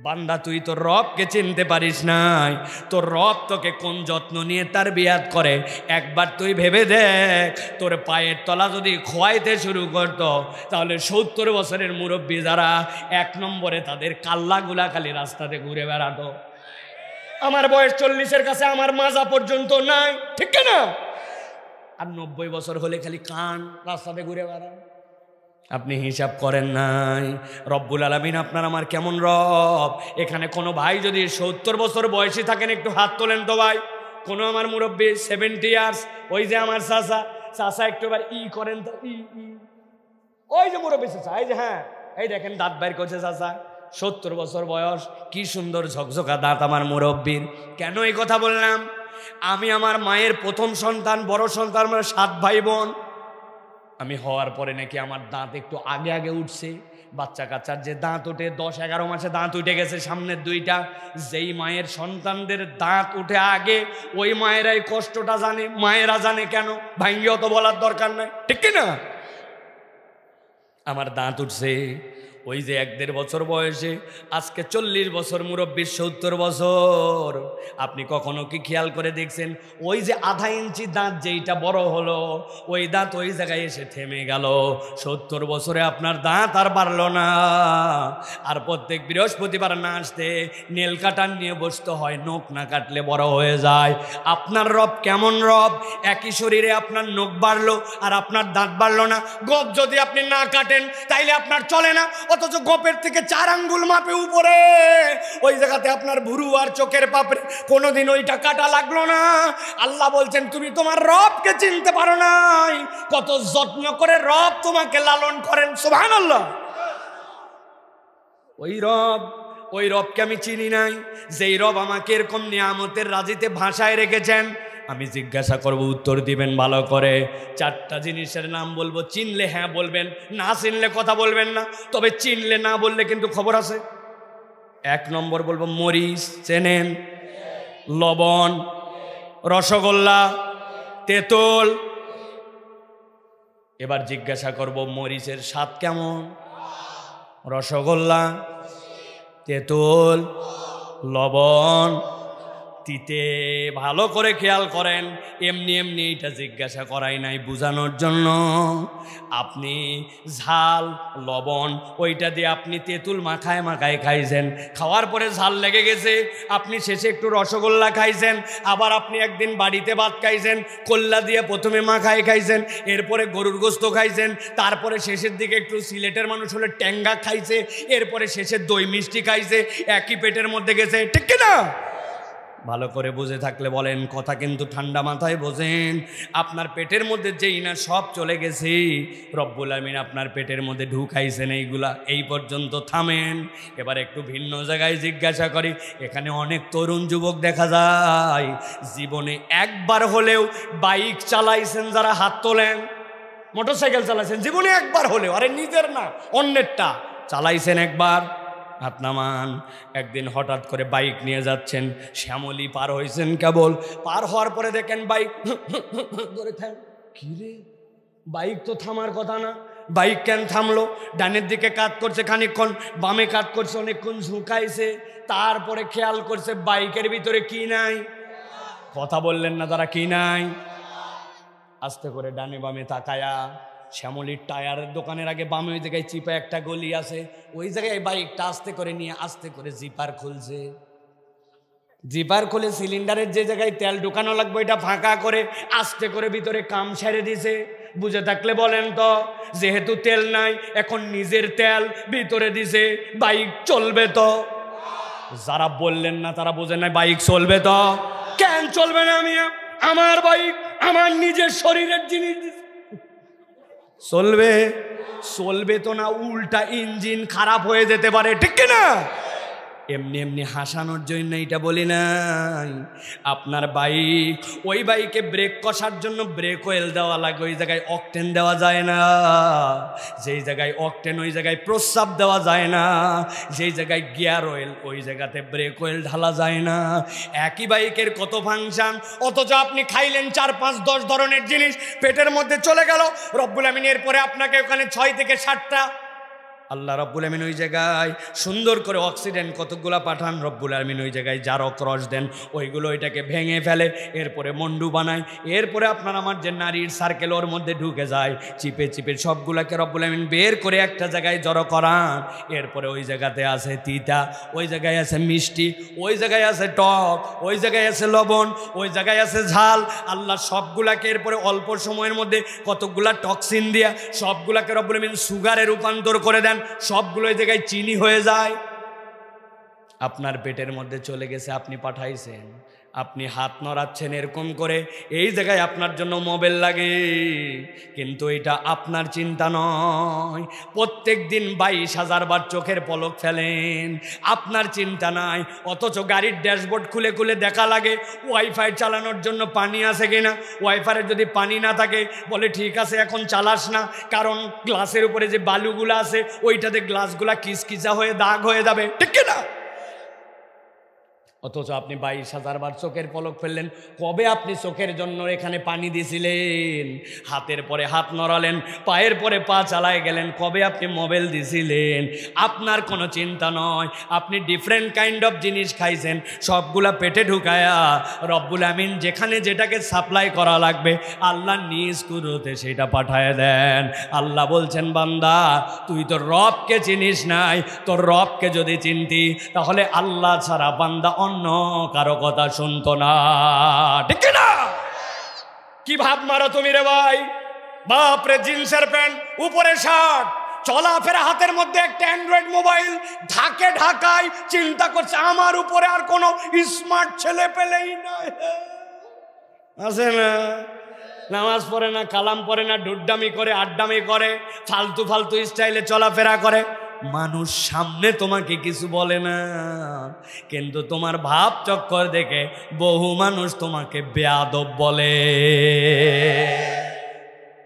বান্দা তুই তোর রবকে চিনতে পারিস নাই, তোর রব তোকে কোন যত্ন নিয়ে তারবিয়াত করে একবার তুই ভেবে দেখ। তোর পায়ের তলা যদি খোয়াইতে শুরু করতো, তাহলে 70 বছরের মুরব্বী যারা 1 নম্বরে তাদের কাল্লাগুলা খালি রাস্তাতে ঘুরে বেড়াতো। আমার বয়স 40-এর কাছে, আমার মাজা পর্যন্ত নাই, ঠিক না? আর 90 বছর হলে খালি কান রাস্তাতে ঘুরে বেড়ান। আপনি হিসাব করেন নাই রব্বুল আলামিন আপনার আমার কেমন রব। এখানে কোনো ভাই যদি 70 বছর বয়সী থাকেন একটু হাত তোলেন তো ভাই। কোনো আমার মুরব্বী 70 ইয়ার্স, ওই যে আমার চাচা একটু এবার করেন তো, ওই যে মুরব্বী চাচা, এই যে, হ্যাঁ এই দেখেন দাঁত বাইর করছে চাচা, 70 বছর বয়স, কি সুন্দর ঝকঝকা দাঁত আমার মুরব্বীর। কেন এই কথা বললাম? আমি আমার মায়ের প্রথম সন্তান, বড় সন্তান, আমরা 7 ভাই বোন। আমি হওয়ার পরে নাকি আমার দাঁত একটু আগে আগে উঠছে। বাচ্চা কাচ্চার যে দাঁত ওঠে 10-11 মাসে দাঁত উঠে গেছে সামনের 2টা। যেই মায়ের সন্তানদের দাঁত উঠে আগে, ওই মায়েরাই কষ্টটা জানে। মায়েরা জানে কেন, ভাঙ্গিও তো বলার দরকার নাই, ঠিক না? আমার দাঁত উঠছে ওই যে 1-1.5 বছর বয়সে, আজকে 40 বছর মুরব্বী 70 বছর। আপনি কখনো কি খেয়াল করে দেখছেন ওই যে আধা ইঞ্চি দাঁত যেইটা বড় হলো, ওই দাঁত ওই জায়গায় এসে থেমে গেল। 70 বছরে আপনার দাঁত আর বাড়লো না। আর প্রত্যেক বৃহস্পতিবার না আসতে নেল কাটার নিয়ে বসতে হয়, নখ না কাটলে বড় হয়ে যায়। আপনার রব কেমন রব? একই শরীরে আপনার নখ বাড়লো আর আপনার দাঁত বাড়লো না। গোপ যদি আপনি না কাটেন তাইলে আপনার চলে না, অথচ গোপের থেকে 4 আঙ্গুল মাপে উপরে, ওই জায়গাতে আপনার ভুরু আর চোখের পাপড়ি, কোনোদিন ওইটা কাটা লাগলো না। আল্লাহ বলছেন তুমি তোমার রবকে চিনতে পারো নাই, কত যত্ন করে রব তোমাকে লালন করেন। সুবহানাল্লাহ। ওই রবকে আমি চিনি নাই, যেই রব আমাকে এরকম নিয়ামতের রাজিতে ভাষায় রেখেছেন। আমি জিজ্ঞাসা করব, উত্তর দিবেন ভালো করে। 4টা জিনিসের নাম বলবো, চিনলে হ্যাঁ বলবেন, না চিনলে কথা বলবেন না। তবে চিনলে না বললে কিন্তু খবর আছে। 1 নম্বর বলবো মরিচ, চেনেন? লবণ, রসগোল্লা, তেঁতুল। এবার জিজ্ঞাসা করব মরিচের স্বাদ কেমন, রসগোল্লা, তেঁতুল, লবণ, তিতে। ভালো করে খেয়াল করেন, এমনি এমনি এটা জিজ্ঞাসা করাই নাই, বোঝানোর জন্য। আপনি ঝাল লবণ ওইটা দিয়ে আপনি তেঁতুল মাখায় মাখায় খাইছেন, খাওয়ার পরে ঝাল লেগে গেছে, আপনি শেষে একটু রসগোল্লা খাইছেন। আবার আপনি একদিন বাড়িতে ভাত খাইছেন, কল্লা দিয়ে প্রথমে মাখায় খাইছেন, এরপরে গরুর গোস্ত খাইছেন, তারপরে শেষের দিকে একটু সিলেটের মানুষ হলে ট্যাঙ্গা খাইছে, এরপরে শেষে দই মিষ্টি খাইছে, একই পেটের মধ্যে গেছে, ঠিক কিনা? ভালো করে বুঝে থাকলে বলেন, কথা কিন্তু ঠান্ডা মাথায় বোঝেন। আপনার পেটের মধ্যে যেই না সব চলে গেছে, রব্বুল আমিন আপনার পেটের মধ্যে ঢুকাইছেন এইগুলা, এই পর্যন্ত থামেন। এবার একটু ভিন্ন জায়গায় জিজ্ঞাসা করি। এখানে অনেক তরুণ যুবক দেখা যায়, জীবনে একবার হলেও বাইক চালাইছেন, যারা হাত তোলেন। মোটরসাইকেল চালাইছেন জীবনে একবার হলেও, আরে নিজের না অন্যেরটা চালাইছেন একবার, হাত নামান। একদিন হঠাৎ করে বাইক নিয়ে যাচ্ছেন, শ্যামলী পার হয়েছেন, কেবল পার হওয়ার পরে দেখেন বাইক ধরে থাম। কি রে, বাইক তো থামার কথা না, বাইক কেন থামলো? ডানের দিকে কাত করছে খানিকক্ষণ, বামে কাত করছে অনেকক্ষণ, ঝুঁকাইছে, তারপরে খেয়াল করছে বাইকের ভিতরে কি নাই। কথা বললেন না তারা, কি নাই? আস্তে করে ডানে বামে তাকায়া, শ্যামলির টায়ারের দোকানের আগে বামে ওই জায়গায় চিপা একটা গলি আছে, ওই জায়গায় বাইকটা আস্তে করে নিয়ে আস্তে করে জিপার খুলছে। জিপার খুলে সিলিন্ডারের যে জায়গায় তেল ঢুকানো লাগবে এটা ফাঁকা করে আস্তে করে ভিতরে কাম সেরে দিছে। বুঝে থাকলে বলেন তো, যেহেতু তেল নাই এখন নিজের তেল ভিতরে দিছে, বাইক চলবে তো? যারা বললেন না তারা বোঝেন না, বাইক চলবে তো? কেন চলবে না? আমি আমার বাইক, আমার নিজের শরীরের জিনিস চলবে। চলবে তো না, উল্টা ইঞ্জিন খারাপ হয়ে যেতে পারে, ঠিক না? এমনি এমনি হাসানোর জন্য এটা বলি নাই। আপনার বাইক, ওই বাইকে ব্রেক কষার জন্য ব্রেক অয়েল দেওয়া লাগে, ওই জায়গায় অকটেন দেওয়া যায় না। যেই জায়গায় অকটেন ওই জায়গায় প্রস্রাব দেওয়া যায় না, যেই জায়গায় গিয়ার অয়েল ওই জায়গাতে ব্রেক অয়েল ঢালা যায় না। একই বাইকের কত ফাংশন, অথচ আপনি খাইলেন 4, 5, 10 ধরনের জিনিস, পেটের মধ্যে চলে গেল। রব্বুল আমিন এরপরে আপনাকে ওখানে 6 থেকে 7টা, আল্লাহ রব্বুল আমিন ওই জায়গায় সুন্দর করে অক্সিডেন্ট কতগুলা পাঠান, রব্বুল আমিন ওই জায়গায় জারক রস দেন, ওইগুলো ওইটাকে ভেঙে ফেলে, এরপরে মন্ডু বানায়, এরপরে আপনার আমার যে নারীর সার্কেল ওর মধ্যে ঢুকে যায়, চিপে চিপে সবগুলাকে রব্বুল আমিন বের করে একটা জায়গায় জড়ো করান। এরপরে ওই জায়গাতে আছে তিতা, ওই জায়গায় আছে মিষ্টি, ওই জায়গায় আছে টক, ওই জায়গায় আছে লবণ, ওই জায়গায় আছে ঝাল। আল্লাহ সবগুলাকে এরপরে অল্প সময়ের মধ্যে কতগুলা টক্সিন দিয়া সবগুলাকে রব্বুল আমিন সুগারে রূপান্তর করে দেন, সবগুলো এই জায়গায় চিনি হয়ে যায়। আপনার পেটের মধ্যে চলে গেছে, আপনি পাঠাইছেন, আপনি হাত নড়াচ্ছেন এরকম করে, এই জায়গায় আপনার জন্য মোবাইল লাগে, কিন্তু এটা আপনার চিন্তা নয়। প্রত্যেক দিন 22,000 বার চোখের পলক ফেলেন, আপনার চিন্তা নাই। অথচ গাড়ির ড্যাশবোর্ড খুলে খুলে দেখা লাগে ওয়াইফাই চালানোর জন্য পানি আছে কিনা। ওয়াইফাইয়ের যদি পানি না থাকে বলে ঠিক আছে এখন চালাস না, কারণ গ্লাসের উপরে যে বালুগুলো আছে ওইটাতে গ্লাসগুলা কিচকিচা হয়ে দাগ হয়ে যাবে, ঠিক কিনা? অথচ আপনি 22,000 বার চোখের পলক ফেললেন। কবে আপনি চোখের জন্য এখানে পানি দিছিলেন? হাতের পরে হাত নড়ালেন, পায়ের পরে পা চালায় গেলেন, কবে আপনি মোবাইল দিছিলেন? আপনার কোনো চিন্তা নয়। আপনি ডিফারেন্ট কাইন্ড অফ জিনিস খাইছেন, সবগুলা পেটে ঢুকায়া রব্বুল আমিন যেখানে যেটাকে সাপ্লাই করা লাগবে আল্লাহ নিজ কুদরতে সেটা পাঠায় দেন। আল্লাহ বলছেন, বান্দা তুই তোর রবকে চিনিস নাই, তোর রবকে যদি চিনতি তাহলে আল্লাহ ছাড়া বান্দা অন্য কারো কথা শুনতো না, ঠিক না? কি ভাব মারো তুমি রে ভাই, বাপরে জিন্সের প্যান্ট উপরে শার্ট, চলাফেরা হাতের মধ্যে একটা অ্যান্ড্রয়েড মোবাইল, ঢাকে ঢাকায় চিন্তা করছে আমার উপরে আর কোনো স্মার্ট ছেলে পেলেই নাই। আছে না? নামাজ পড়ে না, কালাম পড়ে না, ডুড্ডামি করে, আড্ডামি করে, ফালতু ফালতু স্টাইলে চলাফেরা করে। মানুষ সামনে তোমাকে কিছু বলে না, কিন্তু তোমার ভাব চক্কর দেখে বহু মানুষ তোমাকে বেয়াদব বলে।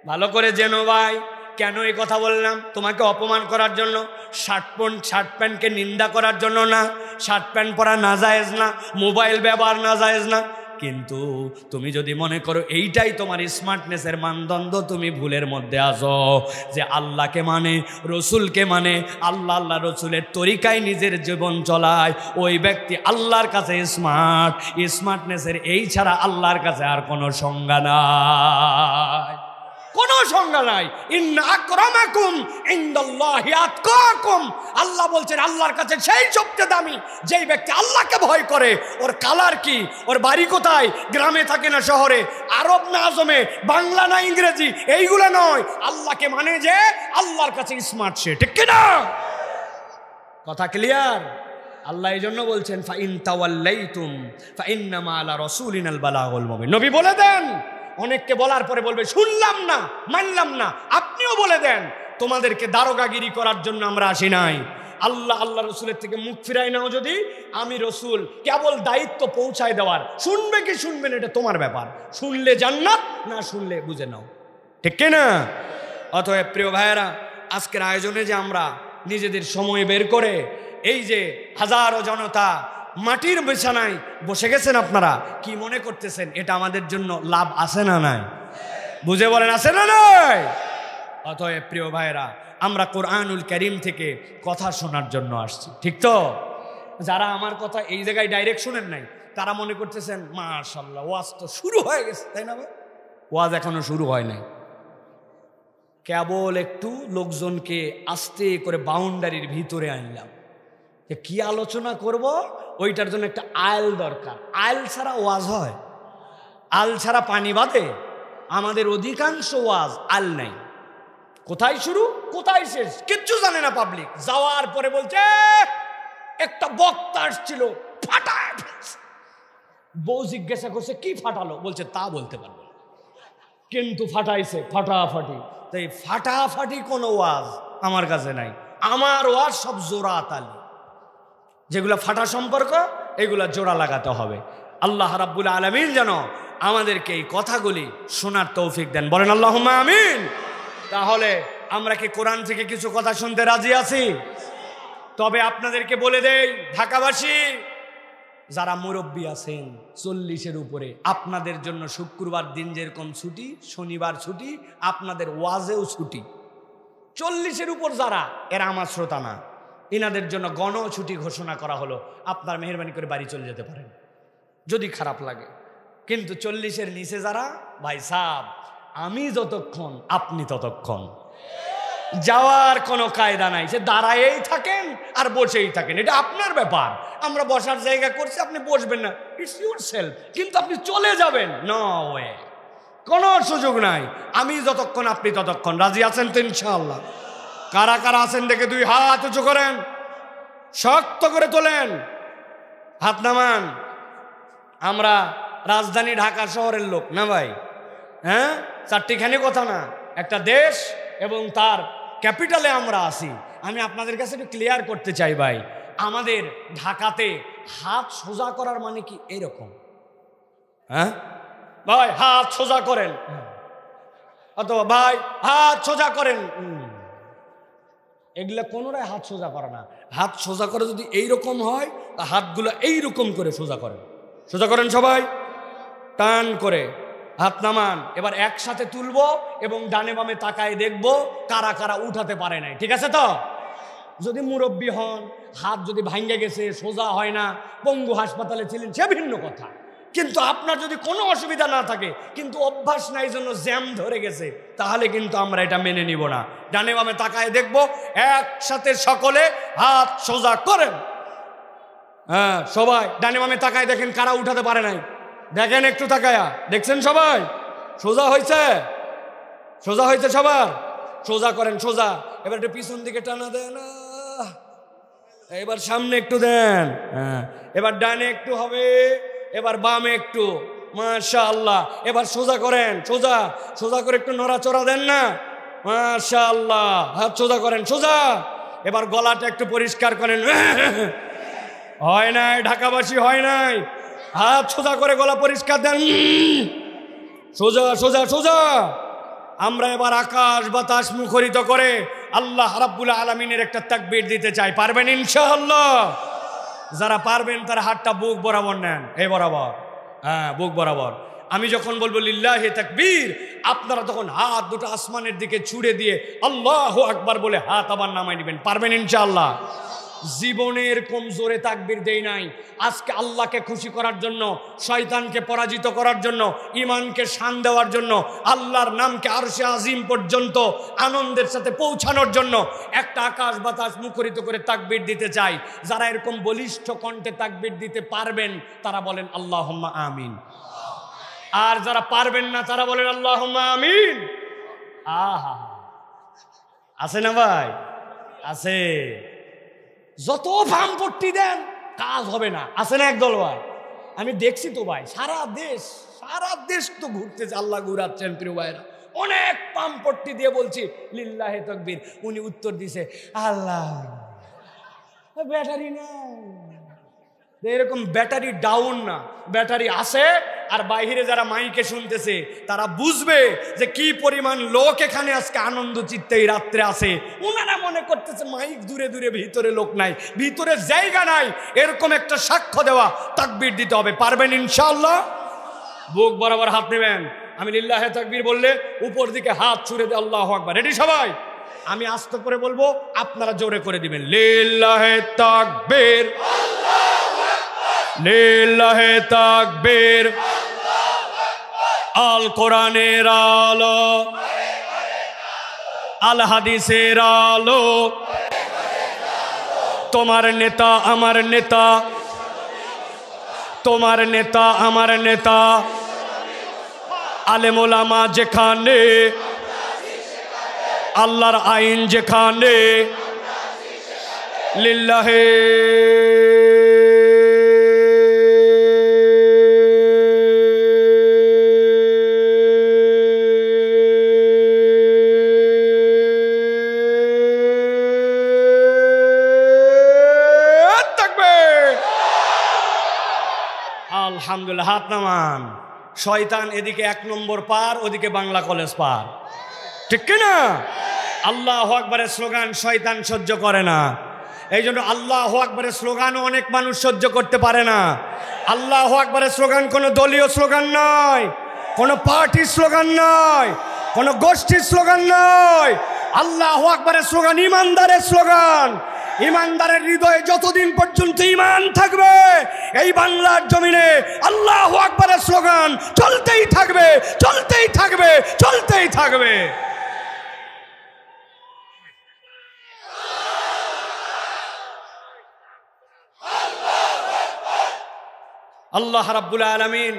ভালো করে জেনো ভাই, কেন এই কথা বললাম? তোমাকে অপমান করার জন্য, শার্ট প্যান্টকে নিন্দা করার জন্য না। শার্ট প্যান্ট পরা নাজায়েজ না, মোবাইল ব্যবহার নাজায়েজ না, কিন্তু তুমি যদি মনে করো এইটাই তোমার স্মার্টনেসের মানদণ্ড, তুমি ভুলের মধ্যে আসো। যে আল্লাহকে মানে, রসুলকে মানে, আল্লাহ রসুলের তরিকায় নিজের জীবন চলায়, ওই ব্যক্তি আল্লাহর কাছে স্মার্ট। স্মার্টনেসের এই ছাড়া আল্লাহর কাছে আর কোনো সংজ্ঞা নাই, কোনো সংজ্ঞা নাই। ইন্না আকরামাকুম ইনদাল্লাহি আতকাকুম। আল্লাহ বলছেন আল্লাহর কাছে সেই সবচেয়ে দামি যেই ব্যক্তি আল্লাহকে ভয় করে। ওর কালার কি, ওর বাড়ি কোথায়, গ্রামে থাকে না শহরে, আরব না আজমে, বাংলা না ইংরেজি, এইগুলো নয়। আল্লাহকে মানে যে আল্লাহর কাছে স্মার্ট সে, ঠিক কিনা? কথা ক্লিয়ার? আল্লাহ এই জন্য বলছেন ফাইন তাওয়াল্লাইতুম ফাইন্নামা আলা রাসূলিনাল বালাগুল মুবিন। নবী বলে দেন, অনেককে বলার পরে বলবে শুনলাম না, মানলাম না। আপনিও বলে দেন তোমাদেরকে দারোগাগিরি করার জন্য আমরা আসি নাই। আল্লাহ রসুলের থেকে মুখ ফিরাই নাও যদি, আমি রসুল কেবল দায়িত্ব পৌঁছায় দেওয়ার। শুনবে কি শুনবেন এটা তোমার ব্যাপার, শুনলে জান্নাত, না শুনলে বুঝে নাও, ঠিক কিনা? অতএব প্রিয় ভাইয়েরা, আজকের আয়োজনে যে আমরা নিজেদের সময় বের করে এই যে হাজারো জনতা মাটির বিছানায় বসে গেছেন, আপনারা কি মনে করতেছেন এটা আমাদের জন্য লাভ আছে না নাই? বুঝে বলেন আছে না নাই? অতএব প্রিয় ভাইরা, আমরা কোরআনুল কারীম থেকে কথা শোনার জন্য আসছি, ঠিক তো? যারা আমার কথা এই জায়গায় ডাইরেক্ট শুনেন নাই, তারা মনে করতেছেন মাশাআল্লাহ ওয়াজ তো শুরু হয়ে গেছে, তাই না ভাই? ওয়াজ এখনো শুরু হয় নাই, কেবল একটু লোকজনকে আস্তে করে বাউন্ডারির ভিতরে আনলাম। কি আলোচনা করব ওইটার জন্য একটা আইল দরকার। আইল ছাড়া ওয়াজ হয়? আল ছাড়া পানি বাঁধে? আমাদের অধিকাংশ ওয়াজ আল নাই। কোথায় শুরু কোথায় শেষ কিচ্ছু জানে না পাবলিক। যাওয়ার পরে বলছে একটা বক্তা আসছিল ফাটায় ফেলছে। বউ জিজ্ঞাসা করছে কি ফাটালো, বলছে তা বলতে পারবো না, কিন্তু ফাটাইছে ফাটাফাটি। তাই ফাটাফাটি কোনো ওয়াজ আমার কাছে নাই। আমার ওয়াজ সব জোড়া তালি, যেগুলো ফাটা সম্পর্ক এগুলা জোড়া লাগাতে হবে। আল্লাহ রাব্বুল আলামিন যেন আমাদেরকে এই কথাগুলি শোনার তৌফিক দেন, বলেন আল্লাহুম্মা আমিন। তাহলে আমরা কি কোরআন থেকে কিছু কথা শুনতে রাজি আছি? তবে আপনাদেরকে বলে দেই, ঢাকাবাসী যারা মুরব্বী আছেন 40-এর উপরে, আপনাদের জন্য শুক্রবার দিন যেরকম ছুটি, শনিবার ছুটি, আপনাদের ওয়াজেও ছুটি। 40-এর উপর যারা, এরা আমার শ্রোতা না, এনাদের জন্য গণ ছুটি ঘোষণা করা হলো। আপনার মেহেরবানি করে বাড়ি চলে যেতে পারেন যদি খারাপ লাগে। কিন্তু 40-এর নিচে যারা, ভাই সাহেব আমি যতক্ষণ আপনি ততক্ষণ, যাওয়ার কোনো কায়দা নাই। সে দাঁড়ায়েই থাকেন আর বসেই থাকেন, এটা আপনার ব্যাপার। আমরা বসার জায়গা করছি, আপনি বসবেন না, ইটস ইউর সেলফ। কিন্তু আপনি চলে যাবেন, নো ওয়ে, কোনো সুযোগ নাই। আমি যতক্ষণ আপনি ততক্ষণ। রাজি আছেন তো ইনশাআল্লাহ? কারা কারা আছেন দেখে 2 হাত উঁচু করেন, শক্ত করে তোলেন, হাত নামান। আমরা রাজধানী ঢাকা শহরের লোক না ভাই, হ্যাঁ? চারটিখানি কথা না, একটা দেশ এবং তার ক্যাপিটালে আমরা আছি। আমি আপনাদের কাছে একটু ক্লিয়ার করতে চাই ভাই, আমাদের ঢাকাতে হাত সোজা করার মানে কি এরকম? হ্যাঁ ভাই হাত সোজা করেন, অথবা ভাই হাত সোজা করেন, এগুলা কোনোটাই হাত সোজা করে না। হাত সোজা করে যদি এইরকম হয়, হাতগুলো এইরকম করে সোজা করেন। সোজা করেন সবাই, টান করে হাত নামান। এবার একসাথে তুলবো এবং ডানে বামে তাকায় দেখবো কারা কারা উঠাতে পারে নাই, ঠিক আছে তো? যদি মুরব্বী হন, হাত যদি ভাঙ্গে গেছে, সোজা হয় না, পঙ্গু হাসপাতালে ছিলেন, সে ভিন্ন কথা। কিন্তু আপনার যদি কোনো অসুবিধা না থাকে, কিন্তু অভ্যাস নাই জন্য জ্যাম ধরে গেছে, তাহলে কিন্তু আমরা এটা মেনে নিব না। ডানে বামে তাকায় দেখবো, একসাথে সকলে হাত সোজা করেন। হ্যাঁ সবাই ডানে বামে তাকায় দেখেন কারা উঠাতে পারে নাই, দেখেন একটু তাকায়া, দেখছেন সবাই সোজা হয়েছে? সোজা হয়েছে সবার? সোজা করেন, সোজা। এবার একটু পিছন দিকে টানা দেন, এবার সামনে একটু দেন, হ্যাঁ এবার ডানে একটু হবে, এবার বামে একটু, মাশাআল্লাহ। এবার সোজা করেন, সোজা সোজা করে একটু নড়াচড়া দেন না, মাশাআল্লাহ। হাত সোজা করেন, সোজা। এবার গলাটা একটু পরিষ্কার করেন। হয় নাই, ঢাকাবাসী হয় নাই। হাত সোজা করে গলা পরিষ্কার দেন, সোজা সোজা সোজা। আমরা এবার আকাশ বাতাস মুখরিত করে আল্লাহ রাব্বুল আলামিনের একটা তাকবীর দিতে চাই। পারবেন ইনশাআল্লাহ? যারা পারবেন তারা হাতটা বুক বরাবর নেন, এই বরাবর, হ্যাঁ বুক বরাবর। আমি যখন বলবো লিল্লাহি তাকবীর, আপনারা তখন হাত দুটো আসমানের দিকে ছুড়ে দিয়ে আল্লাহু আকবার বলে হাত আবার নামাই নেবেন। পারবেন ইনশাআল্লাহ? জীবনের কম জোরে তাকবীর দেই নাই, আজকে আল্লাহকে খুশি করার জন্য, শয়তানকে পরাজিত করার জন্য, ইমানকে শান দেওয়ার জন্য, আল্লাহর নামকে আরশে আজিম পর্যন্ত আনন্দের সাথে পৌঁছানোর জন্য একটা আকাশ বাতাস মুখরিত করে তাকবীর দিতে চাই। যারা এরকম বলিষ্ঠ কণ্ঠে তাকবীর দিতে পারবেন তারা বলেন আল্লাহুম্মা আমিন, আর যারা পারবেন না তারা বলেন আল্লাহুম্মা আমিন। আহা, আছে না ভাই? আছে। যত ভামপট্টি দেন কাজ হবে না, আছে না একদল ভাই? আমি দেখছি তো ভাই, সারা দেশ তো ঘুরতেছে, আল্লাহ ঘুরাচ্ছেন প্রিয় ভাইরা। অনেক পামপট্টি দিয়ে বলছি লিল্লাহি তাকবীর, উনি উত্তর দিছে আল্লাহ। ব্যাটারি নাই, এরকম ব্যাটারি ডাউন না, ব্যাটারি আছে। আর বাইরে যারা মাইকে শুনতেছে তারা বুঝবে যে কি পরিমাণ লোক এখানে আজকে আনন্দ চিত্তে এই রাত্রে আছে। ওনারা মনে করতেছে মাইক দূরে দূরে, ভিতরে লোক নাই, ভিতরে জায়গা নাই। এরকম একটা সাক্ষ্য দেওয়া তাকবীর দিতে হবে। পারবেন ইনশাআল্লাহ? বুক বরাবর হাত নেবেন। আমি লিল্লাহি তাকবীর বললে উপর দিকে হাত ছুড়ে দে আল্লাহু আকবার। রেডি সবাই? আমি আস্তে করে বলবো, আপনারা জোরে করে দিবেন লিল্লাহি তাকবীর, লিল্লাহি তাকবীর। আল কোরআনের আলো, আল হাদিসের আলো, তোমার নেতা আমার নেতা, তোমার নেতা আমার নেতা, আলেম ওলামা যেখানে, আল্লাহর আইন যেখানে, লিল্লাহি আলহামদুলিল্লাহ। হাত নামান। শয়তান এদিকে 1 নম্বর পার, ওদিকে বাংলা কলেজ পার, ঠিক কিনা? আল্লাহু আকবারের স্লোগান শয়তান সহ্য করে না। এই জন্য আল্লাহু আকবারের স্লোগানও অনেক মানুষ সহ্য করতে পারে না। আল্লাহু আকবারের স্লোগান কোনো দলীয় স্লোগান নয়, কোনো পার্টির স্লোগান নয়, কোনো গোষ্ঠীর স্লোগান নয়। আল্লাহু আকবারের স্লোগান ইমানদারের স্লোগান। ইমানদারের হৃদয়ে যতদিন পর্যন্ত ইমান থাকবে এই বাংলার জমিনে আল্লাহু আকবারের স্লোগান চলতেই থাকবে, চলতেই থাকবে, চলতেই থাকবে। আল্লাহ রাব্বুল আলামিন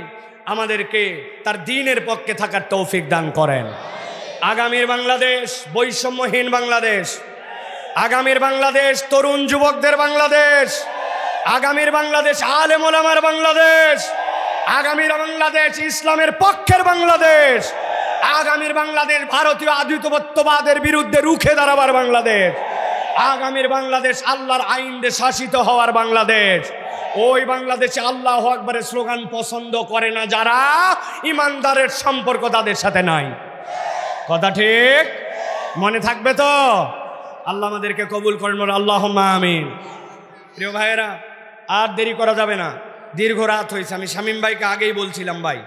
আমাদেরকে তার দ্বীনের পক্ষে থাকার তৌফিক দান করেন। আগামীর বাংলাদেশ বৈষম্যহীন বাংলাদেশ, আগামীর বাংলাদেশ তরুণ যুবকদের বাংলাদেশ, আগামীর বাংলাদেশ আলেম ওলামার বাংলাদেশ, আগামীর বাংলাদেশ ইসলামের পক্ষের বাংলাদেশ, আগামীর বাংলাদেশ ভারতীয় আধিপত্যবাদের বিরুদ্ধে রুখে দাঁড়াবার বাংলাদেশ, আগামীর বাংলাদেশ আল্লাহর আইন দিয়ে শাসিত হওয়ার বাংলাদেশ। ওই বাংলাদেশে আল্লাহু আকবারের স্লোগান পছন্দ করে না যারা, ইমানদারের সম্পর্ক তাদের সাথে নাই। কথা ঠিক? মনে থাকবে তো? আল্লাহ আমাদেরকে কবুল করেন, আল্লাহুম্মা আমিন। প্রিয় ভাইয়েরা, আর দেরি করা যাবে না, দীর্ঘ রাত হয়েছে। আমি শামীম ভাইকে আগেই বলছিলাম, ভাই